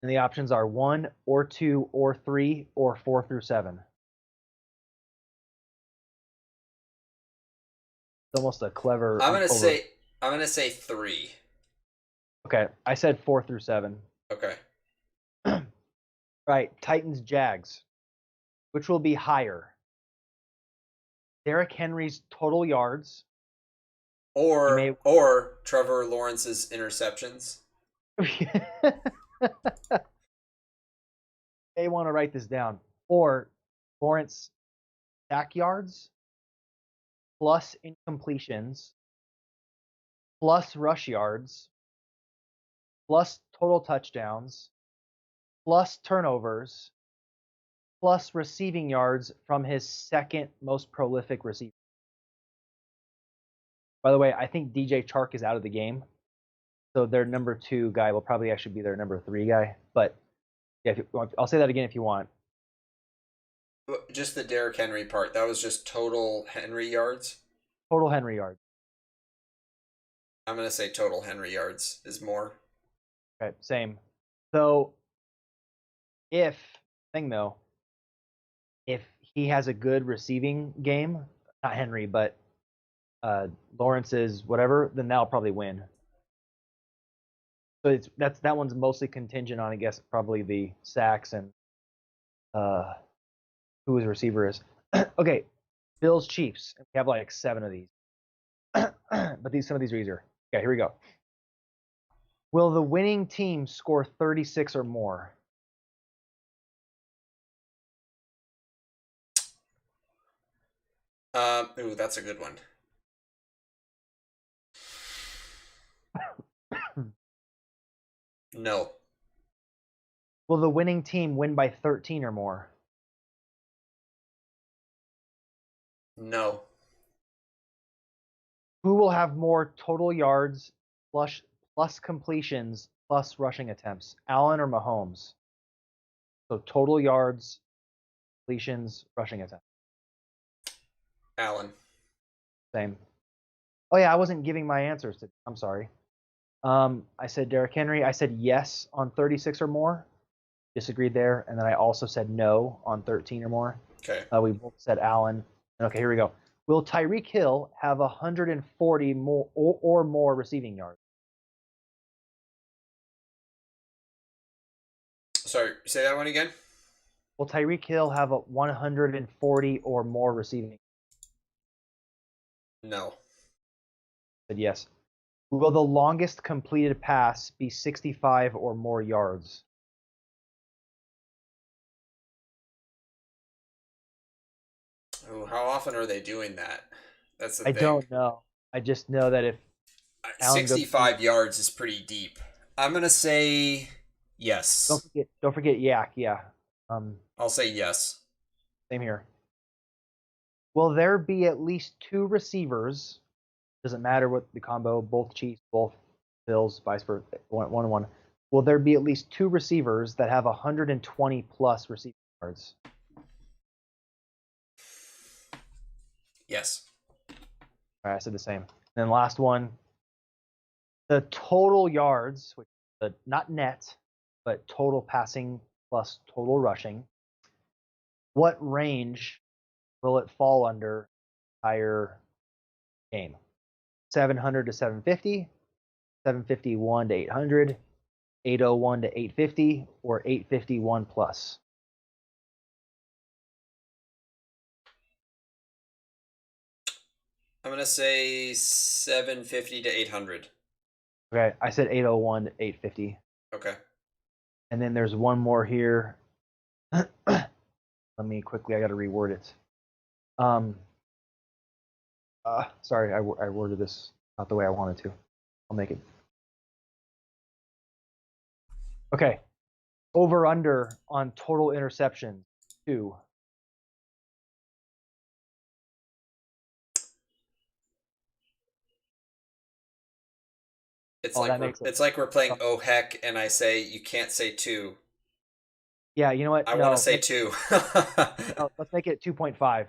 And the options are 1 or 2 or 3 or 4 through 7. It's almost a clever I'm gonna over. say I'm gonna say 3. Okay, I said 4 through 7. Okay. Right, Titans Jags. Which will be higher? Derrick Henry's total yards. You may Or Trevor Lawrence's interceptions. may want to write this down. Or Lawrence sack yards plus incompletions plus rush yards plus total touchdowns plus turnovers plus receiving yards from his second most prolific receiver. By the way, I think DJ Chark is out of the game. So their number 2 guy will probably actually be their number 3 guy. But yeah, if you want, I'll say that again if you want. Just the Derrick Henry part. That was just total Henry yards. Total Henry yards. I'm gonna say total Henry yards is more. Okay, same. So if if he has a good receiving game, not Henry, but Lawrence's whatever, then that'll probably win. So that one's mostly contingent on, I guess, probably the sacks and who his receiver is. Okay, Bills Chiefs. We have like 7 of these, but some of these are easier. Okay, here we go. Will the winning team score 36 or more? Ooh, that's a good one. No. Will the winning team win by 13 or more? No. Who will have more total yards plus completions plus rushing attempts? Allen or Mahomes? So total yards, completions, rushing attempts. Allen. Same. Oh yeah, I wasn't giving my answers. I'm sorry. I said Derrick Henry. I said yes on 36 or more. Disagreed there, and then I also said no on 13 or more. Okay. We both said Allen. Okay, here we go. Will Tyreek Hill have 140 more or more receiving yards? Sorry, say that one again. Will Tyreek Hill have a 140 or more receiving? No. Said yes. Will the longest completed pass be 65 or more yards? Oh, how often are they doing that? That's the I thing. don't know. I just know that if Allen goes, 65 yards is pretty deep. I'm gonna say yes. don't forget Yak. Yeah. I'll say yes. Same here. Will there be at least two receivers? Doesn't matter what the combo, both Chiefs, both Bills, vice versa, one and one. Will there be at least two receivers that have 120 plus receiving yards? Yes. All right, I said the same. And then last one, the total yards, which not net, but total passing plus total rushing. What range will it fall under entire game? 700 to 750, 751 to 800, 801 to 850, or 851 plus? I'm gonna say 750 to 800. Okay, I said 801 to 850. Okay. And then there's one more here. Let me quickly, I got to reword it. Sorry, I worded this not the way I wanted to. I'll make it. Okay. Over under on total interceptions, 2. It's Oh, like that makes it. it's like we're playing oh heck, and I say you can't say 2. Yeah, you know what? I No, want to say 2. no, let's make it 2.5.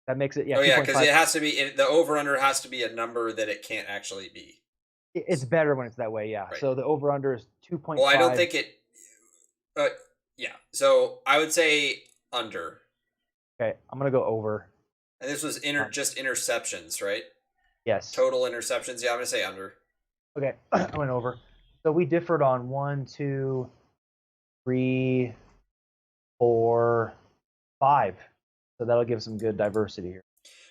That makes it, yeah, Oh yeah, because 2.5. it has to be the over under has to be a number that it can't actually be. It's better when it's that way, yeah. Right. So the over under is 2.5. Well, I don't think it. Yeah. So I would say under. Okay, I'm gonna go over. And this was just interceptions, right? Yes. Total interceptions. Yeah, I'm gonna say under. Okay, I went over. So we differed on 1, 2, 3, 4, 5. So that'll give some good diversity here.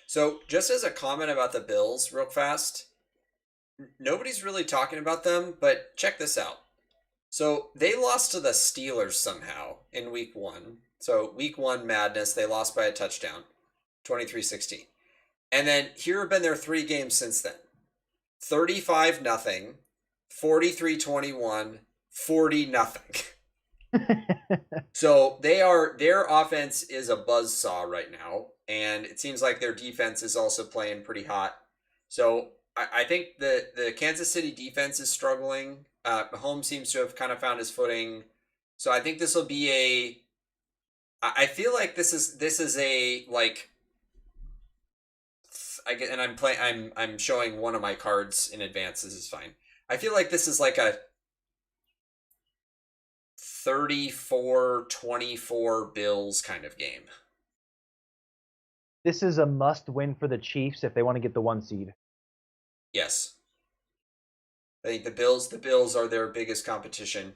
So just as a comment about the Bills, real fast, nobody's really talking about them, but check this out. So they lost to the Steelers somehow in week 1. So week 1 madness, they lost by a touchdown, 23-16. And then here have been their 3 games since then. 35-0, 43-21, 40-0. So their offense is a buzzsaw right now, and it seems like their defense is also playing pretty hot. So I think the Kansas City defense is struggling. Mahomes seems to have kind of found his footing. So I think this will be a. I feel like this is a like. I get, and I'm showing one of my cards in advance. This is fine. I feel like this is like a 34-24 Bills kind of game. This is a must win for the Chiefs if they want to get the 1 seed. Yes. I think the Bills are their biggest competition.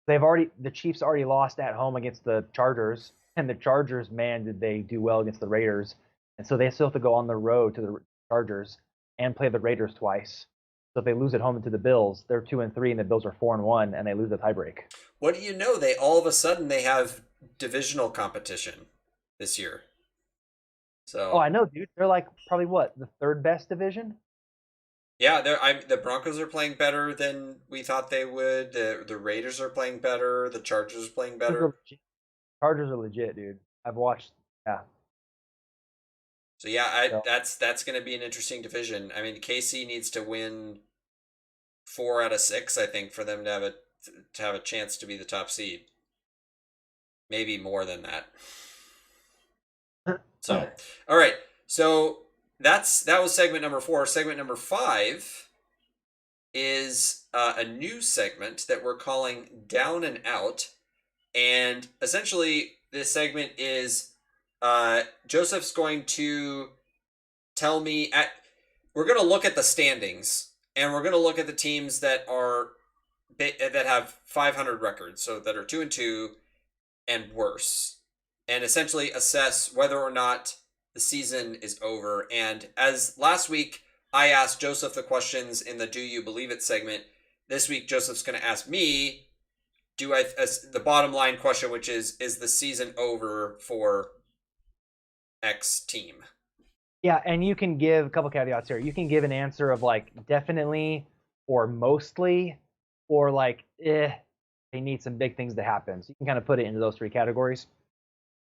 The Chiefs already lost at home against the Chargers, and the Chargers, man, did they do well against the Raiders. And so they still have to go on the road to the Chargers and play the Raiders twice. So if they lose at home to the Bills, they're 2-3, and the Bills are 4-1, and they lose the tiebreak. What do you know? They all of a sudden they have divisional competition this year. So. Oh, I know, dude. They're like probably what, the 3rd best division? Yeah, the Broncos are playing better than we thought they would. The Raiders are playing better. The Chargers are playing better. Chargers are legit, dude. I've watched. Yeah. So yeah, that's going to be an interesting division. I mean, KC needs to win 4 out of 6, I think, for them to have a chance to be the top seed. Maybe more than that. So, all right. So that was segment number 4. Segment number 5 is a new segment that we're calling Down and Out. And essentially, this segment is Joseph's going to tell me we're going to look at the standings, and we're going to look at the teams that are that have 500 records, so that are 2-2 and worse, and essentially assess whether or not the season is over. And as last week I asked Joseph the questions in the "Do You Believe It" segment, this week Joseph's going to ask me, the bottom line question, which is the season over for X team? Yeah, and you can give a couple caveats here. You can give an answer of like definitely or mostly, or like they need some big things to happen. So you can kind of put it into those three categories.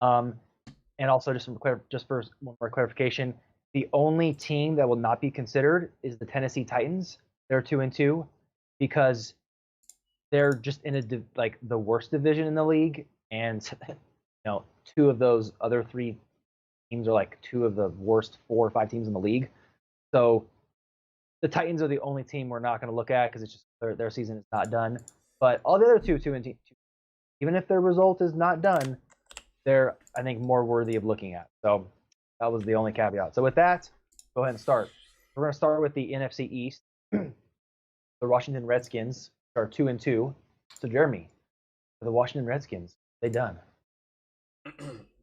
And also just for one more clarification, the only team that will not be considered is the Tennessee Titans. They're 2-2 because they're just in like the worst division in the league, and two of those other three teams are like two of the worst 4 or 5 teams in the league. So the Titans are the only team we're not going to look at because it's just their season is not done. But all the other two, even if their result is not done, they're, I think, more worthy of looking at. So that was the only caveat. So with that, go ahead and start. We're going to start with the NFC East. The Washington Redskins are 2-2. So Jeremy, the Washington Redskins, they done.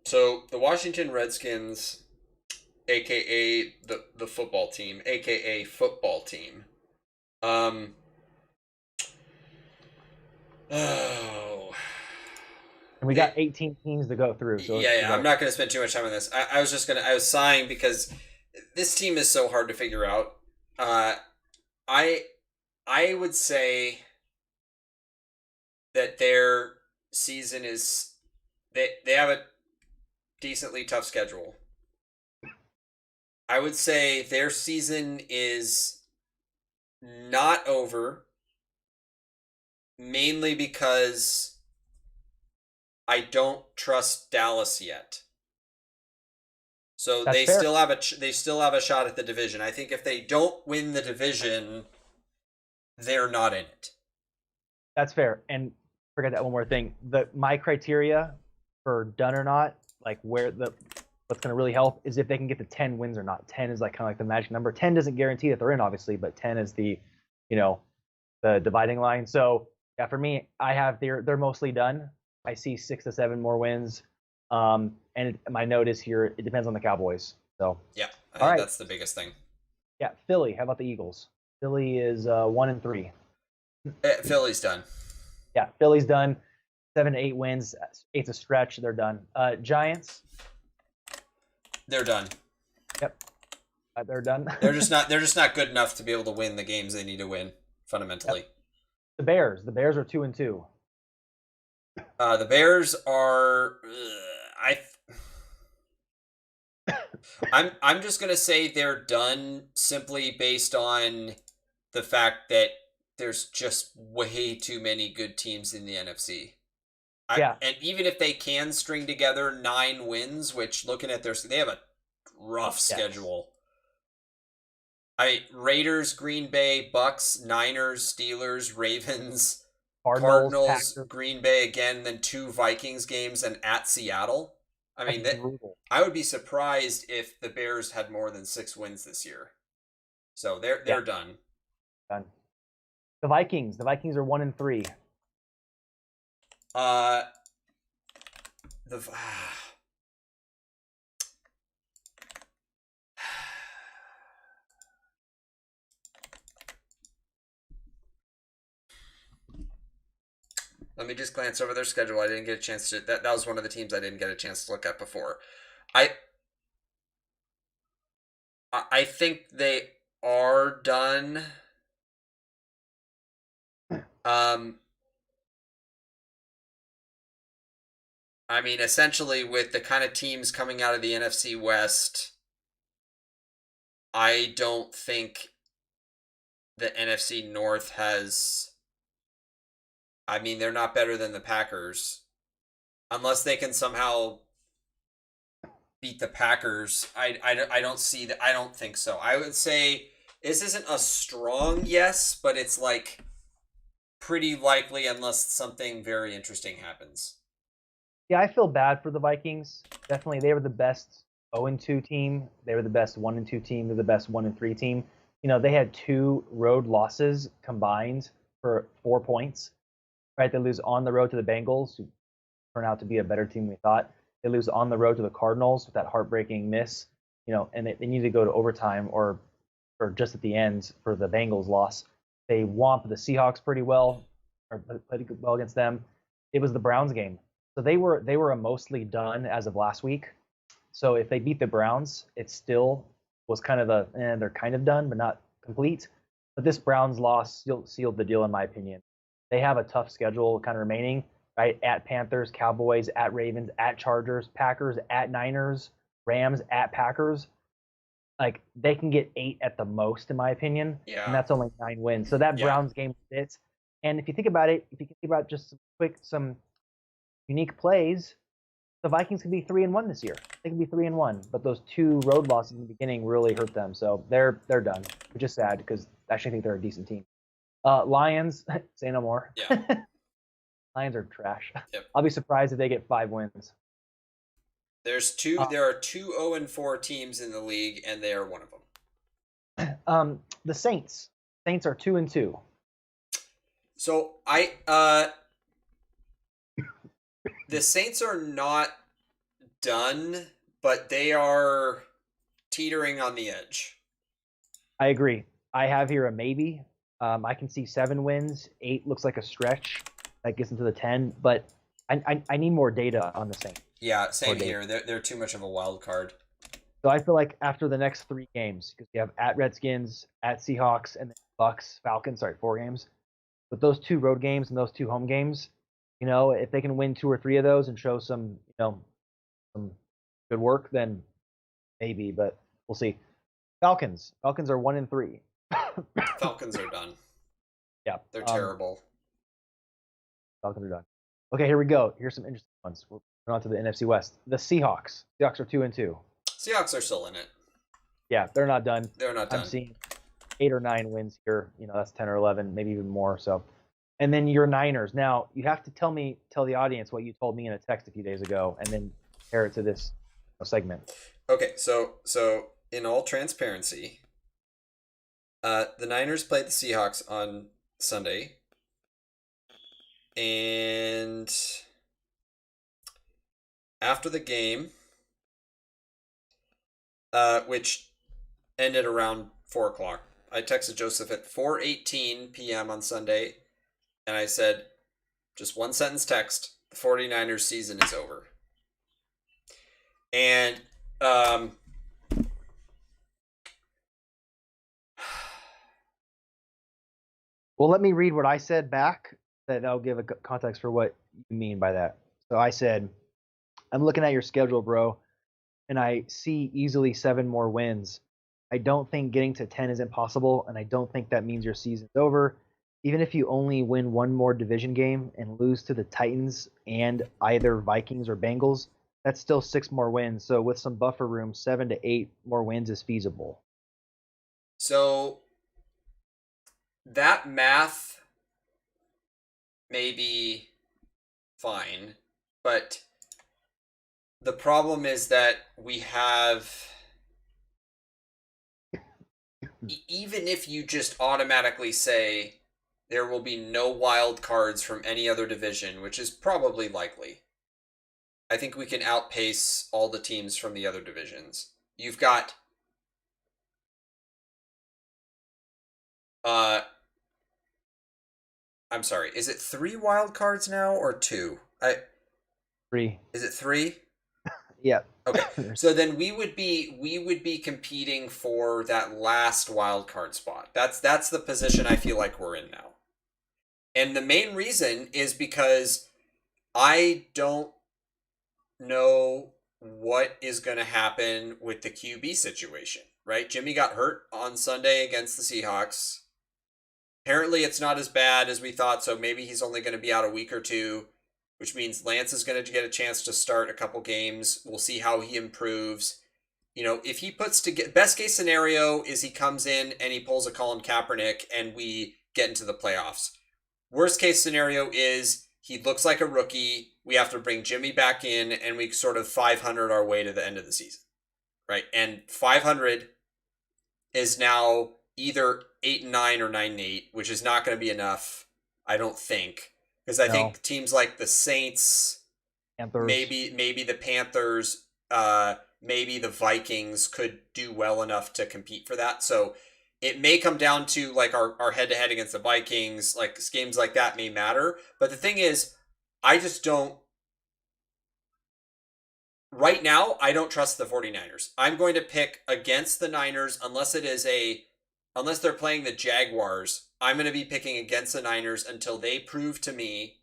So the Washington Redskins, aka the football team, aka football team. Oh. And we got 18 teams to go through. So yeah. I'm not going to spend too much time on this. I was sighing because this team is so hard to figure out. I would say that their season is they have a decently tough schedule. I would say their season is not over, mainly because I don't trust Dallas yet. So they still have a shot at the division. I think if they don't win the division, they're not in it. That's fair. And forget that one more thing. My criteria for done or not, like what's going to really help is if they can get to 10 wins or not. 10 is like kind of like the magic number. 10 doesn't guarantee that they're in, obviously, but 10 is the dividing line. So yeah, for me, I have they're mostly done. I see 6 to 7 more wins. And my note is here, it depends on the Cowboys. So yeah, I think that's the biggest thing. Yeah, Philly. How about the Eagles? Philly is 1-3. Philly's done. Yeah, Philly's done. 7 to 8 wins. 8's a stretch. They're done. Giants. They're done. Yep. They're done. They're just not good enough to be able to win the games they need to win fundamentally. Yep. The Bears are 2-2. The Bears are. I'm just gonna say they're done simply based on the fact that there's just way too many good teams in the NFC. And even if they can string together 9 wins, which looking at they have a rough schedule. Raiders, Green Bay, Bucks, Niners, Steelers, Ravens, Cardinals, Green Bay again, then 2 Vikings games and at Seattle. I mean, I would be surprised if the Bears had more than 6 wins this year. So they're done. Done. The Vikings are 1-3. Let me just glance over their schedule. I didn't get a chance to. That was one of the teams I didn't get a chance to look at before. I think they are done. I mean, essentially, with the kind of teams coming out of the NFC West, I don't think the NFC North has. I mean, they're not better than the Packers. Unless they can somehow beat the Packers, I don't see that. I don't think so. I would say this isn't a strong yes, but it's like pretty likely unless something very interesting happens. Yeah, I feel bad for the Vikings. Definitely, they were the best 0-2 team. They were the best 1-2 team. They're the best 1-3 team. They had 2 road losses combined for 4 points. Right, they lose on the road to the Bengals, who turn out to be a better team than we thought. They lose on the road to the Cardinals with that heartbreaking miss, and they need to go to overtime or just at the end for the Bengals loss. They whomped the Seahawks pretty well, or played well against them. It was the Browns game, so they were mostly done as of last week. So if they beat the Browns, it still was kind of they're kind of done, but not complete. But this Browns loss sealed the deal, in my opinion. They have a tough schedule kind of remaining, right? At Panthers, Cowboys, at Ravens, at Chargers, Packers, at Niners, Rams, at Packers. Like, they can get 8 at the most, in my opinion, and that's only 9 wins. So that Browns game fits. And if you think about it, if you think about just some unique plays, the Vikings could be 3-1 this year. They can be 3-1, but those 2 road losses in the beginning really hurt them. So they're done, which is sad because I actually think they're a decent team. Lions, say no more. Yeah. Lions are trash. Yep. I'll be surprised if they get 5 wins. There are 2 0-4 teams in the league, and they are one of them. The Saints. Saints are 2-2. So the Saints are not done, but they are teetering on the edge. I agree. I have here a maybe. I can see 7 wins. 8 looks like a stretch. That gets into the 10, but I need more data on the Saints. Yeah, same here. They're too much of a wild card. So I feel like after the next 3 games, because you have at Redskins, at Seahawks, and then Bucks, Falcons, 4 games. With those 2 road games and those 2 home games, if they can win 2 or 3 of those and show some good work, then maybe, but we'll see. Falcons are 1-3. Falcons are done. Yeah. They're terrible. Falcons are done. Okay, here we go. Here's some interesting ones. We're going on to the NFC West. The Seahawks. Seahawks are 2-2. Seahawks are still in it. Yeah, they're not done. They're not done. I'm seeing 8 or 9 wins here. That's 10 or 11, maybe even more. So, and then your Niners. Now, you have to tell the audience what you told me in a text a few days ago, and then compare it to this segment. Okay, so in all transparency, the Niners played the Seahawks on Sunday, and after the game, which ended around 4 o'clock, I texted Joseph at 4:18 p.m. on Sunday, and I said, just one sentence text, the 49ers season is over. And well, let me read what I said back. That'll give a context for what you mean by that. So I said, I'm looking at your schedule, bro, and I see easily 7 more wins. I don't think getting to 10 is impossible, and I don't think that means your season's over. Even if you only win 1 more division game and lose to the Titans and either Vikings or Bengals, that's still 6 more wins. So with some buffer room, 7 to 8 more wins is feasible. So that math may be fine, but the problem is that we have, even if you just automatically say there will be no wild cards from any other division, which is probably likely, I think we can outpace all the teams from the other divisions. You've got I'm sorry, is it 3 wild cards now or 2? 3. Is it 3? Yeah. Okay. So then we would be competing for that last wild card spot. That's the position I feel like we're in now. And the main reason is because I don't know what is going to happen with the QB situation, right? Jimmy got hurt on Sunday against the Seahawks. Apparently it's not as bad as we thought, so maybe he's only going to be out a week or 2, which means Lance is going to get a chance to start a couple games. We'll see how he improves. If he puts best case scenario is he comes in and he pulls a Colin Kaepernick and we get into the playoffs. Worst case scenario is he looks like a rookie. We have to bring Jimmy back in and we sort of 500 our way to the end of the season, right? And 500 is now either 8-9 or 9-8, which is not going to be enough I don't think, because I No, think teams like the Saints, Panthers. maybe the Panthers, maybe the Vikings could do well enough to compete for that. So it may come down to like our head to head against the Vikings, like games like that may matter. But the thing is, I just don't right now, I don't trust the 49ers. I'm going to pick against the Niners unless they're playing the Jaguars. I'm going to be picking against the Niners until they prove to me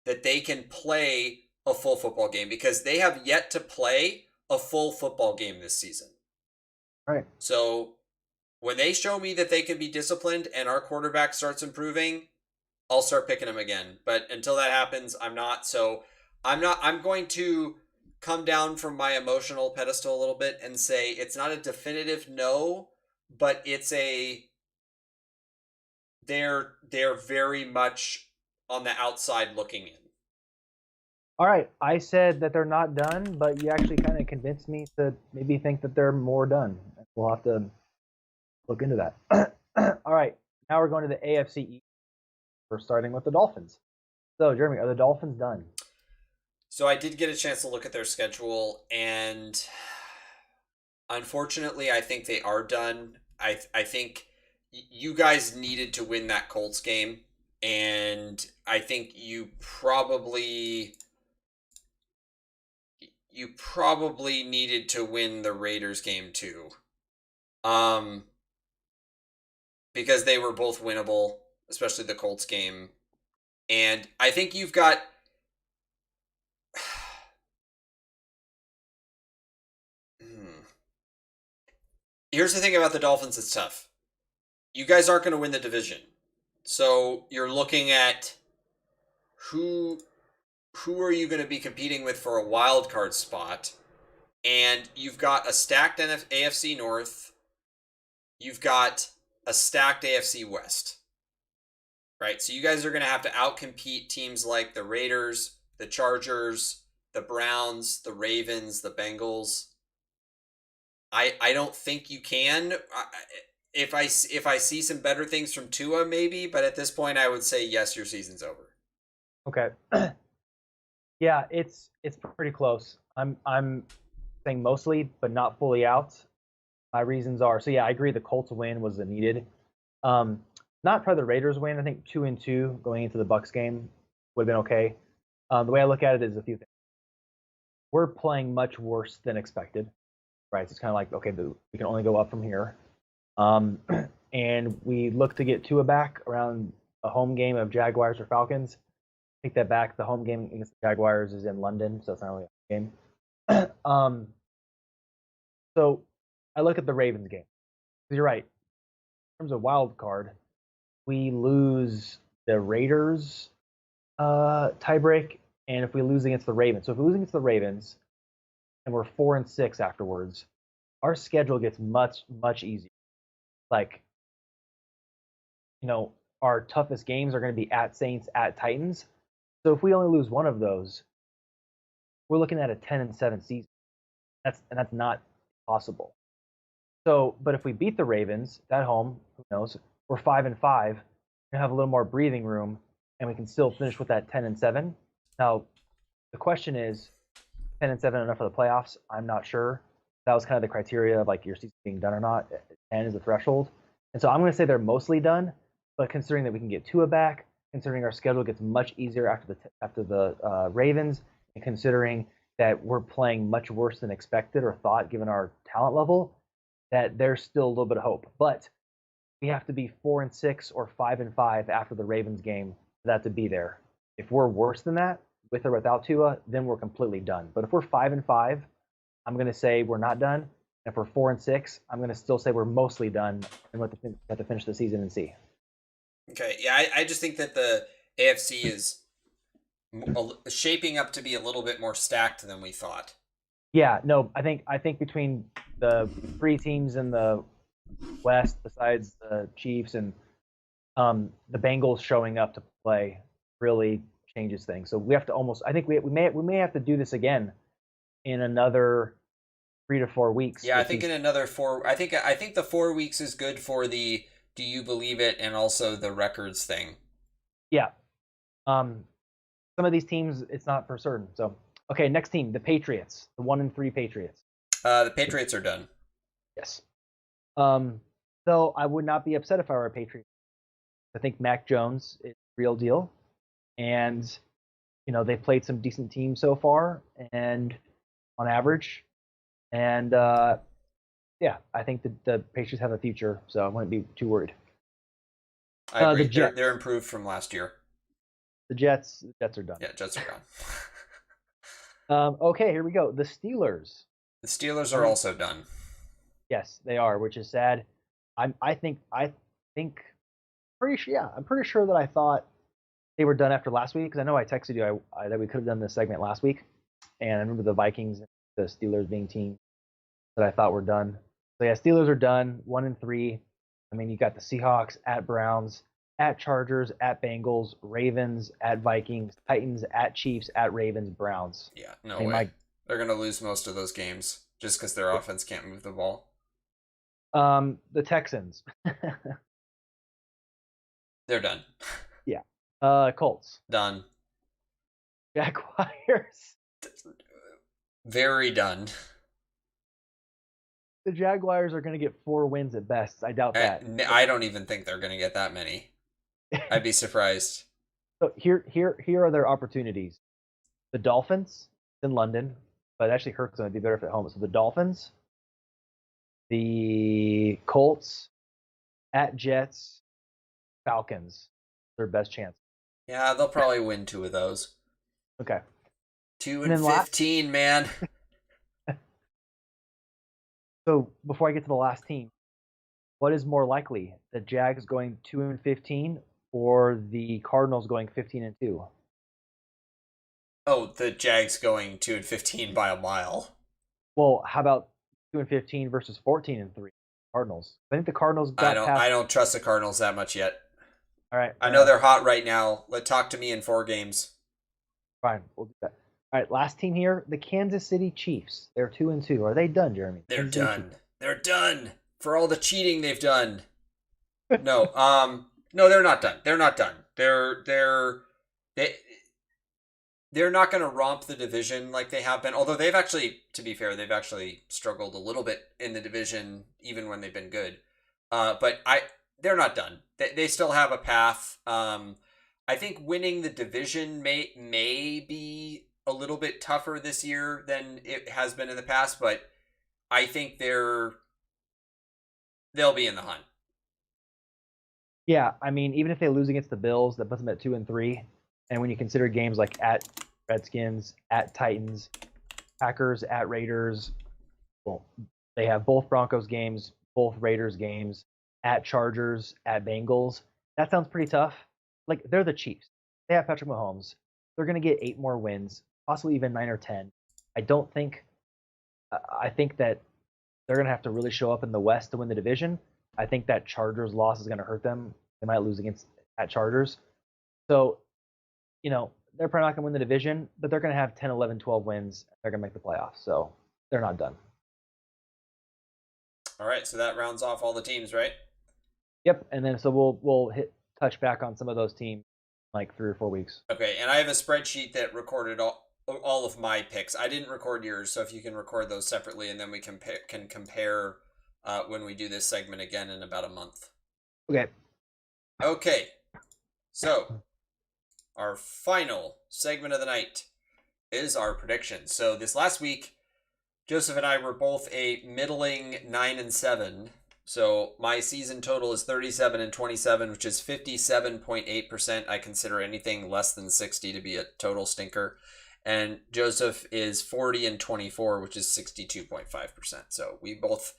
that they can play a full football game because they have yet to play a full football game this season. Right. So when they show me that they can be disciplined and our quarterback starts improving, I'll start picking them again. But until that happens, I'm not. So I'm going to come down from my emotional pedestal a little bit and say it's not a definitive no, but it's a they're very much on the outside looking in. All right. I said that they're not done, but you actually kind of convinced me to maybe think that they're more done. We'll have to look into that. All right. Now we're going to the AFC East. We're starting with the Dolphins. So, Jeremy, are the Dolphins done? So I did get a chance to look at their schedule, and unfortunately, I think they are done. I think you guys needed to win that Colts game, and I think you probably needed to win the Raiders game too. Um, because they were both winnable, especially the Colts game. And I think you've got here's the thing about the Dolphins, it's tough. You guys aren't going to win the division. So you're looking at who who are you going to be competing with for a wild card spot? And you've got a stacked AFC North. You've got a stacked AFC West. Right? So you guys are going to have to outcompete teams like the Raiders, the Chargers, the Browns, the Ravens, the Bengals. I don't think you can. If I see some better things from Tua, maybe, but at this point, I would say yes, your season's over. Okay. Yeah, it's pretty close. I'm saying mostly, but not fully out. My reasons are so yeah, I agree the Colts win was needed. Um, Not probably the Raiders win. I think 2-2 going into the Bucks game would have been okay. The way I look at it is a few things. We're playing much worse than expected, right? So it's kind of like okay, we can only go up from here. Um, and we look to get Tua back around a home game of Jaguars or Falcons. Take that back. The home game against the Jaguars is in London, so it's not really a game. So I look at the Ravens game. You're right. In terms of wild card, we lose the Raiders tiebreak, and if we lose against the Ravens, so if we lose against the Ravens and we're 4-6 afterwards, our schedule gets much easier. Like, our toughest games are going to be at Saints, at Titans. So if we only lose one of those, we're looking at a 10-7 season. That's not possible. So, but if we beat the Ravens at home, who knows? We're 5-5, and have a little more breathing room, and we can still finish with that 10-7. Now, the question is, 10-7 enough for the playoffs? I'm not sure. That was kind of the criteria of like your season being done or not. 10 is the threshold, and so I'm going to say they're mostly done. But considering that we can get Tua back, considering our schedule gets much easier after the Ravens, and considering that we're playing much worse than expected or thought given our talent level, that there's still a little bit of hope. But we have to be 4-6 or 5-5 after the Ravens game for that to be there. If we're worse than that, with or without Tua, then we're completely done. But if we're 5-5, I'm going to say we're not done. And if we're 4-6, I'm going to still say we're mostly done, and we have to finish the season and see. Okay, yeah, I just think that the AFC is shaping up to be a little bit more stacked than we thought. Yeah, no, I think between the three teams in the West, besides the Chiefs and the Bengals showing up to play, really changes things. So we have to almost. I think we may have to do this again in another 3 to 4 weeks. Yeah, I think in another 4. I think the 4 weeks is good for the do you believe it and also the records thing. Yeah. Some of these teams, it's not for certain. So, okay, next team, the Patriots, the 1-3 Patriots. The Patriots are done. Yes. Though I would not be upset if I were a Patriot. I think Mac Jones is real deal, and they've played some decent teams so far, and on average, and yeah, I think the Patriots have a future, so I wouldn't be too worried. I agree. The Jets. They're improved from last year. The Jets are done. Yeah, Jets are done. Okay, here we go. The Steelers. The Steelers are also done. Yes, they are, which is sad. I think pretty sure. Yeah, I'm pretty sure that I thought they were done after last week because I know I texted you that we could have done this segment last week, and I remember the Vikings and the Steelers being teams that I thought were done. So yeah, Steelers are done 1-3. I mean, you got the Seahawks at Browns, at Chargers, at Bengals, Ravens, at Vikings, Titans, at Chiefs, at Ravens, Browns. Yeah, no way. They're gonna lose most of those games just because their offense can't move the ball. The Texans. They're done. Yeah. Colts. Done. Jaguars. Very done. The Jaguars are going to get 4 wins at best. I doubt that. I don't even think they're going to get that many. I'd be surprised. So here are their opportunities. The Dolphins in London, but it actually hurts them. It'd be better if at home. So the Dolphins, the Colts, at Jets, Falcons. Their best chance. Yeah, they'll probably win 2 of those. Okay. 2-15, man. So before I get to the last team, what is more likely, the Jags going 2-15 or the Cardinals going 15-2? Oh, the Jags going 2-15 by a mile. Well, how about 2-15 versus 14-3 Cardinals? I think the Cardinals got past. I don't trust the Cardinals that much yet. All right. I know they're hot right now. Talk to me in 4 games. Fine, we'll do that. All right, last team here, the Kansas City Chiefs. They're 2-2. Are they done, Jeremy? They're done. They're done for all the cheating they've done. No, no, they're not done. They're not done. They're not going to romp the division like they have been. Although they've actually, to be fair, they've actually struggled a little bit in the division even when they've been good. But they're not done. They still have a path. I think winning the division may be a little bit tougher this year than it has been in the past, but I think they'll be in the hunt. Yeah, I mean, even if they lose against the Bills, that puts them at 2-3. And when you consider games like at Redskins, at Titans, Packers, at Raiders, well, they have both Broncos games, both Raiders games, at Chargers, at Bengals. That sounds pretty tough. Like, they're the Chiefs. They have Patrick Mahomes. They're going to get 8 more wins, possibly even 9 or 10. I think that they're going to have to really show up in the West to win the division. I think that Chargers loss is going to hurt them. They might lose at Chargers. So, they're probably not going to win the division, but they're going to have 10, 11, 12 wins. They're going to make the playoffs. So they're not done. All right. So that rounds off all the teams, right? Yep. And then so we'll touch back on some of those teams in like 3 or 4 weeks. Okay. And I have a spreadsheet that recorded all of my picks. I didn't record yours, so if you can record those separately, and then we can compare when we do this segment again in about a month. Okay. Okay. So our final segment of the night is our predictions. So this last week, Joseph and I were both a middling 9-7. So my season total is 37-27, which is 57.8%. I consider anything less than 60 to be a total stinker. And Joseph is 40-24, which is 62.5%. So we both,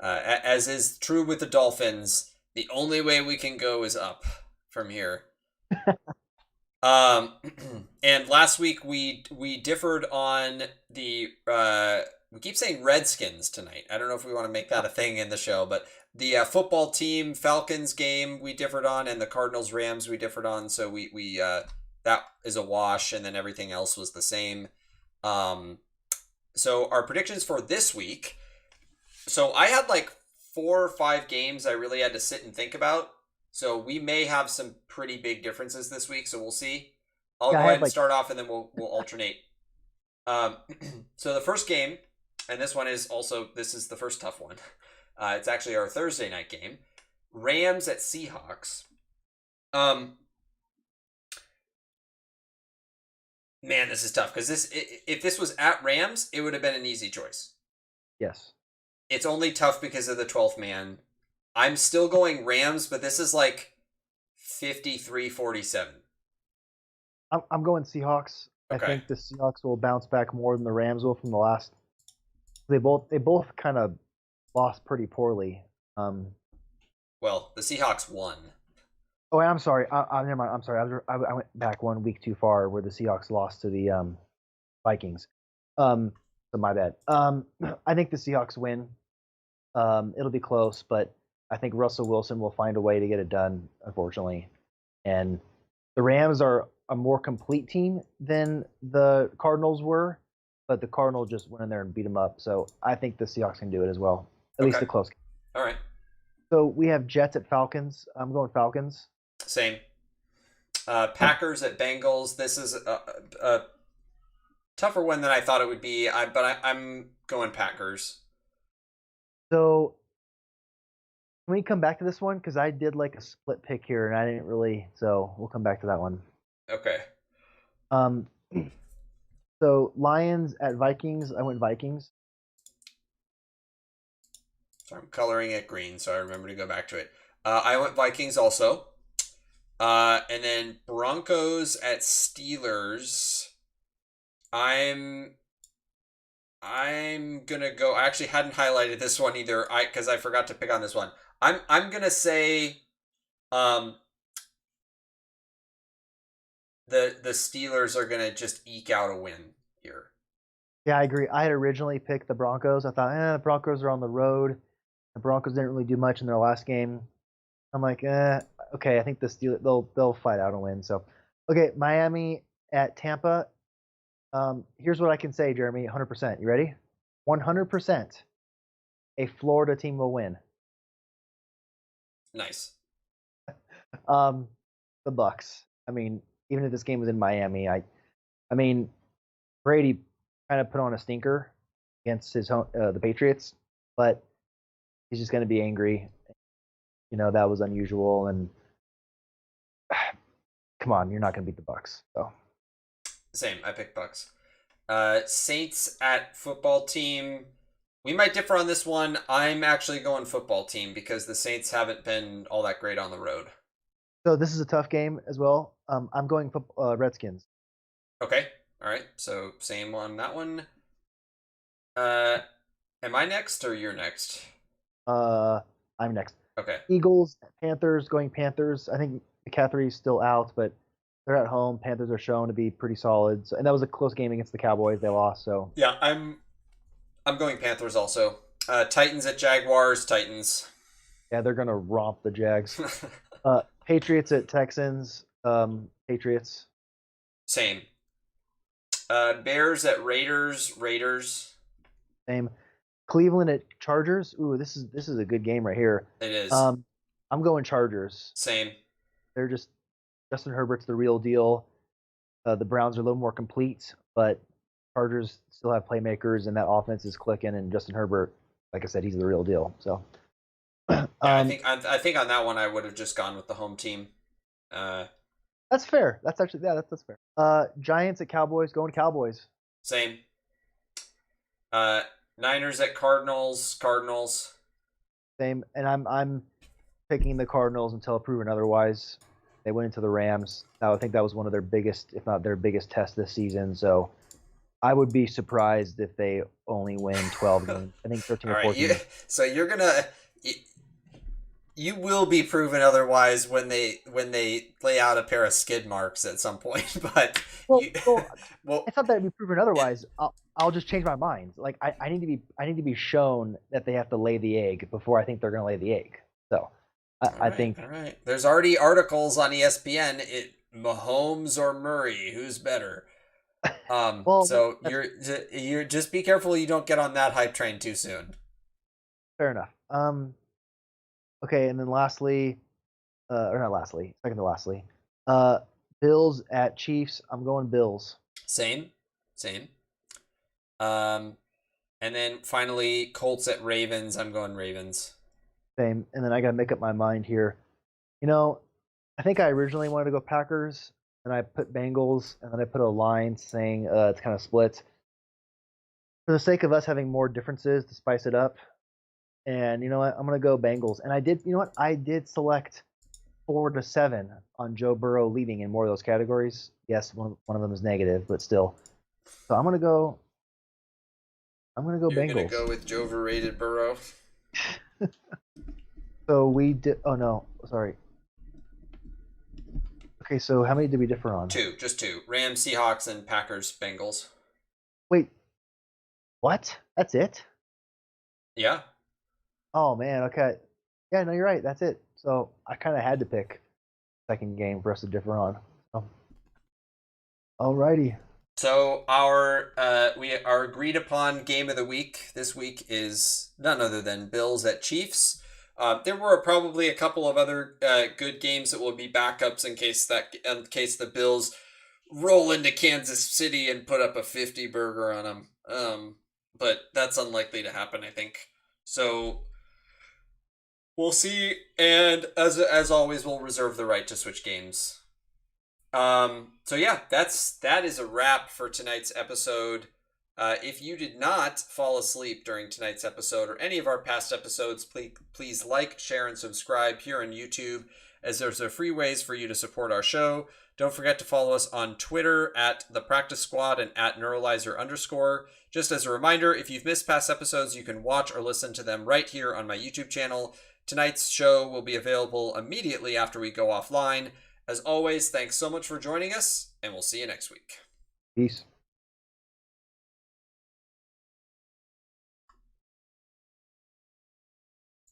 as is true with the Dolphins, the only way we can go is up from here. And last week we differed on the we keep saying Redskins tonight. I don't know if we want to make that a thing in the show, but the football team Falcons game we differed on, and the Cardinals Rams we differed on. So we that is a wash, and then everything else was the same. So our predictions for this week. So I had like 4 or 5 games I really had to sit and think about. So we may have some pretty big differences this week. So we'll see. I'll Yeah, go I ahead have and like start off, and then we'll alternate. Um, so the first game, and this is the first tough one. It's actually our Thursday night game. Rams at Seahawks. Man, this is tough because if this was at Rams, it would have been an easy choice. yes. It's only tough because of the 12th man. I'm still going Rams, but this is like 53-47. I'm going Seahawks. I Okay. think the Seahawks will bounce back more than the Rams will from the last. They both kind of lost pretty poorly. Um, Well, the Seahawks won. oh, I'm sorry. Never mind. I'm sorry. I went back 1 week too far where the Seahawks lost to the Vikings. So my bad. I think the Seahawks win. It'll be close, but I think Russell Wilson will find a way to get it done, unfortunately. And the Rams are a more complete team than the Cardinals were, but the Cardinals just went in there and beat them up. So I think the Seahawks can do it as well, at least Okay. a close game. All right. So we have Jets at Falcons. I'm going Falcons. Same. Packers at Bengals. This is a tougher one than I thought it would be. I'm going Packers. So can we come back to this one? Because I did like a split pick here, and I didn't really. So we'll come back to that one. Okay. Um, so Lions at Vikings. I went Vikings. So I'm coloring it green, so I remember to go back to it. I went Vikings also. And then Broncos at Steelers. I'm gonna go. I actually hadn't highlighted this one either. Because I forgot to pick on this one. I'm gonna say, the Steelers are gonna just eke out a win here. Yeah, I agree. I had originally picked the Broncos. I thought, the Broncos are on the road. The Broncos didn't really do much in their last game. I'm like, okay. I think the Steelers they'll fight out and win. So, okay, Miami at Tampa. Here's what I can say, Jeremy. 100%. You ready? 100%. A Florida team will win. Nice. The Bucks. I mean, even if this game was in Miami, I mean, Brady kind of put on a stinker against his home, the Patriots, but he's just going to be angry. That was unusual, and come on, you're not going to beat the Bucks. So Same. I picked Bucks. Saints at football team. We might differ on this one. I'm actually going football team because the Saints haven't been all that great on the road. So this is a tough game as well. I'm going Redskins. Okay. All right. So same on that one. Am I next or you're next? I'm next. Okay. Eagles, Panthers, going Panthers. I think McCaffrey's still out, but they're at home. Panthers are shown to be pretty solid. So, and that was a close game against the Cowboys. They lost. So Yeah, I'm going Panthers also. Titans at Jaguars. Titans. yeah, they're gonna romp the Jags. Patriots at Texans. Patriots. Same. Bears at Raiders. Raiders. Same. Cleveland at Chargers. Ooh, this is a good game right here. It is. I'm going Chargers. Same. They're just Justin Herbert's the real deal. The Browns are a little more complete, but Chargers still have playmakers, and that offense is clicking. And Justin Herbert, like I said, he's the real deal. So, Yeah, I think on that one I would have just gone with the home team. that's fair. That's actually that's fair. Giants at Cowboys. Going Cowboys. Same. Niners at Cardinals. Cardinals. Same. And I'm picking the Cardinals until proven otherwise. They went into the Rams. I think that was one of their biggest, if not their biggest test this season. So I would be surprised if they only win 12 games. I think 13 All or right. 14. So you're gonna. You will be proven otherwise when they lay out a pair of skid marks at some point. But Well, well, it's not that it'd be proven otherwise. I'll just change my mind. Like I need to be shown that they have to lay the egg before I think they're going to lay the egg. So I think all right. There's already articles on ESPN. Mahomes or Murray, who's better? Well, so you're just be careful you don't get on that hype train too soon. fair enough. Okay, and then lastly, or not lastly, second to lastly. Bills at Chiefs. I'm going Bills. Same. And then finally, Colts at Ravens. I'm going Ravens. Same. And then I got to make up my mind here. You know, I think I originally wanted to go Packers, and I put Bengals, and then I put a line saying it's kind of split. For the sake of us having more differences to spice it up, and you know what, I'm gonna go Bengals. And I did, you know what, I did select 4 to 7 on Joe Burrow leading in more of those categories. Yes, one of them is negative, but still. So I'm gonna go. You're Bengals. gonna go with Joe overrated Burrow. So we did. Oh no, sorry. Okay, so how many did we differ on? Just two. Rams, Seahawks, and Packers, Bengals. Wait, what? That's it? Yeah. Oh man, okay. Yeah, no, you're right. That's it. So I kind of had to pick second game for us to differ on. So, alrighty. So our agreed upon game of the week this week is none other than Bills at Chiefs. There were probably a couple of other good games that will be backups in case the Bills roll into Kansas City and put up a 50 burger on them. But that's unlikely to happen, I think. So we'll see, and as always, we'll reserve the right to switch games. So yeah, that is a wrap for tonight's episode. If you did not fall asleep during tonight's episode or any of our past episodes, please like, share, and subscribe here on YouTube, as there's free ways for you to support our show. Don't forget to follow us on Twitter at The Practice Squad and at Neuralizer_. Just as a reminder, if you've missed past episodes, you can watch or listen to them right here on my YouTube channel. Tonight's show will be available immediately after we go offline. As always, thanks so much for joining us, and we'll see you next week. Peace.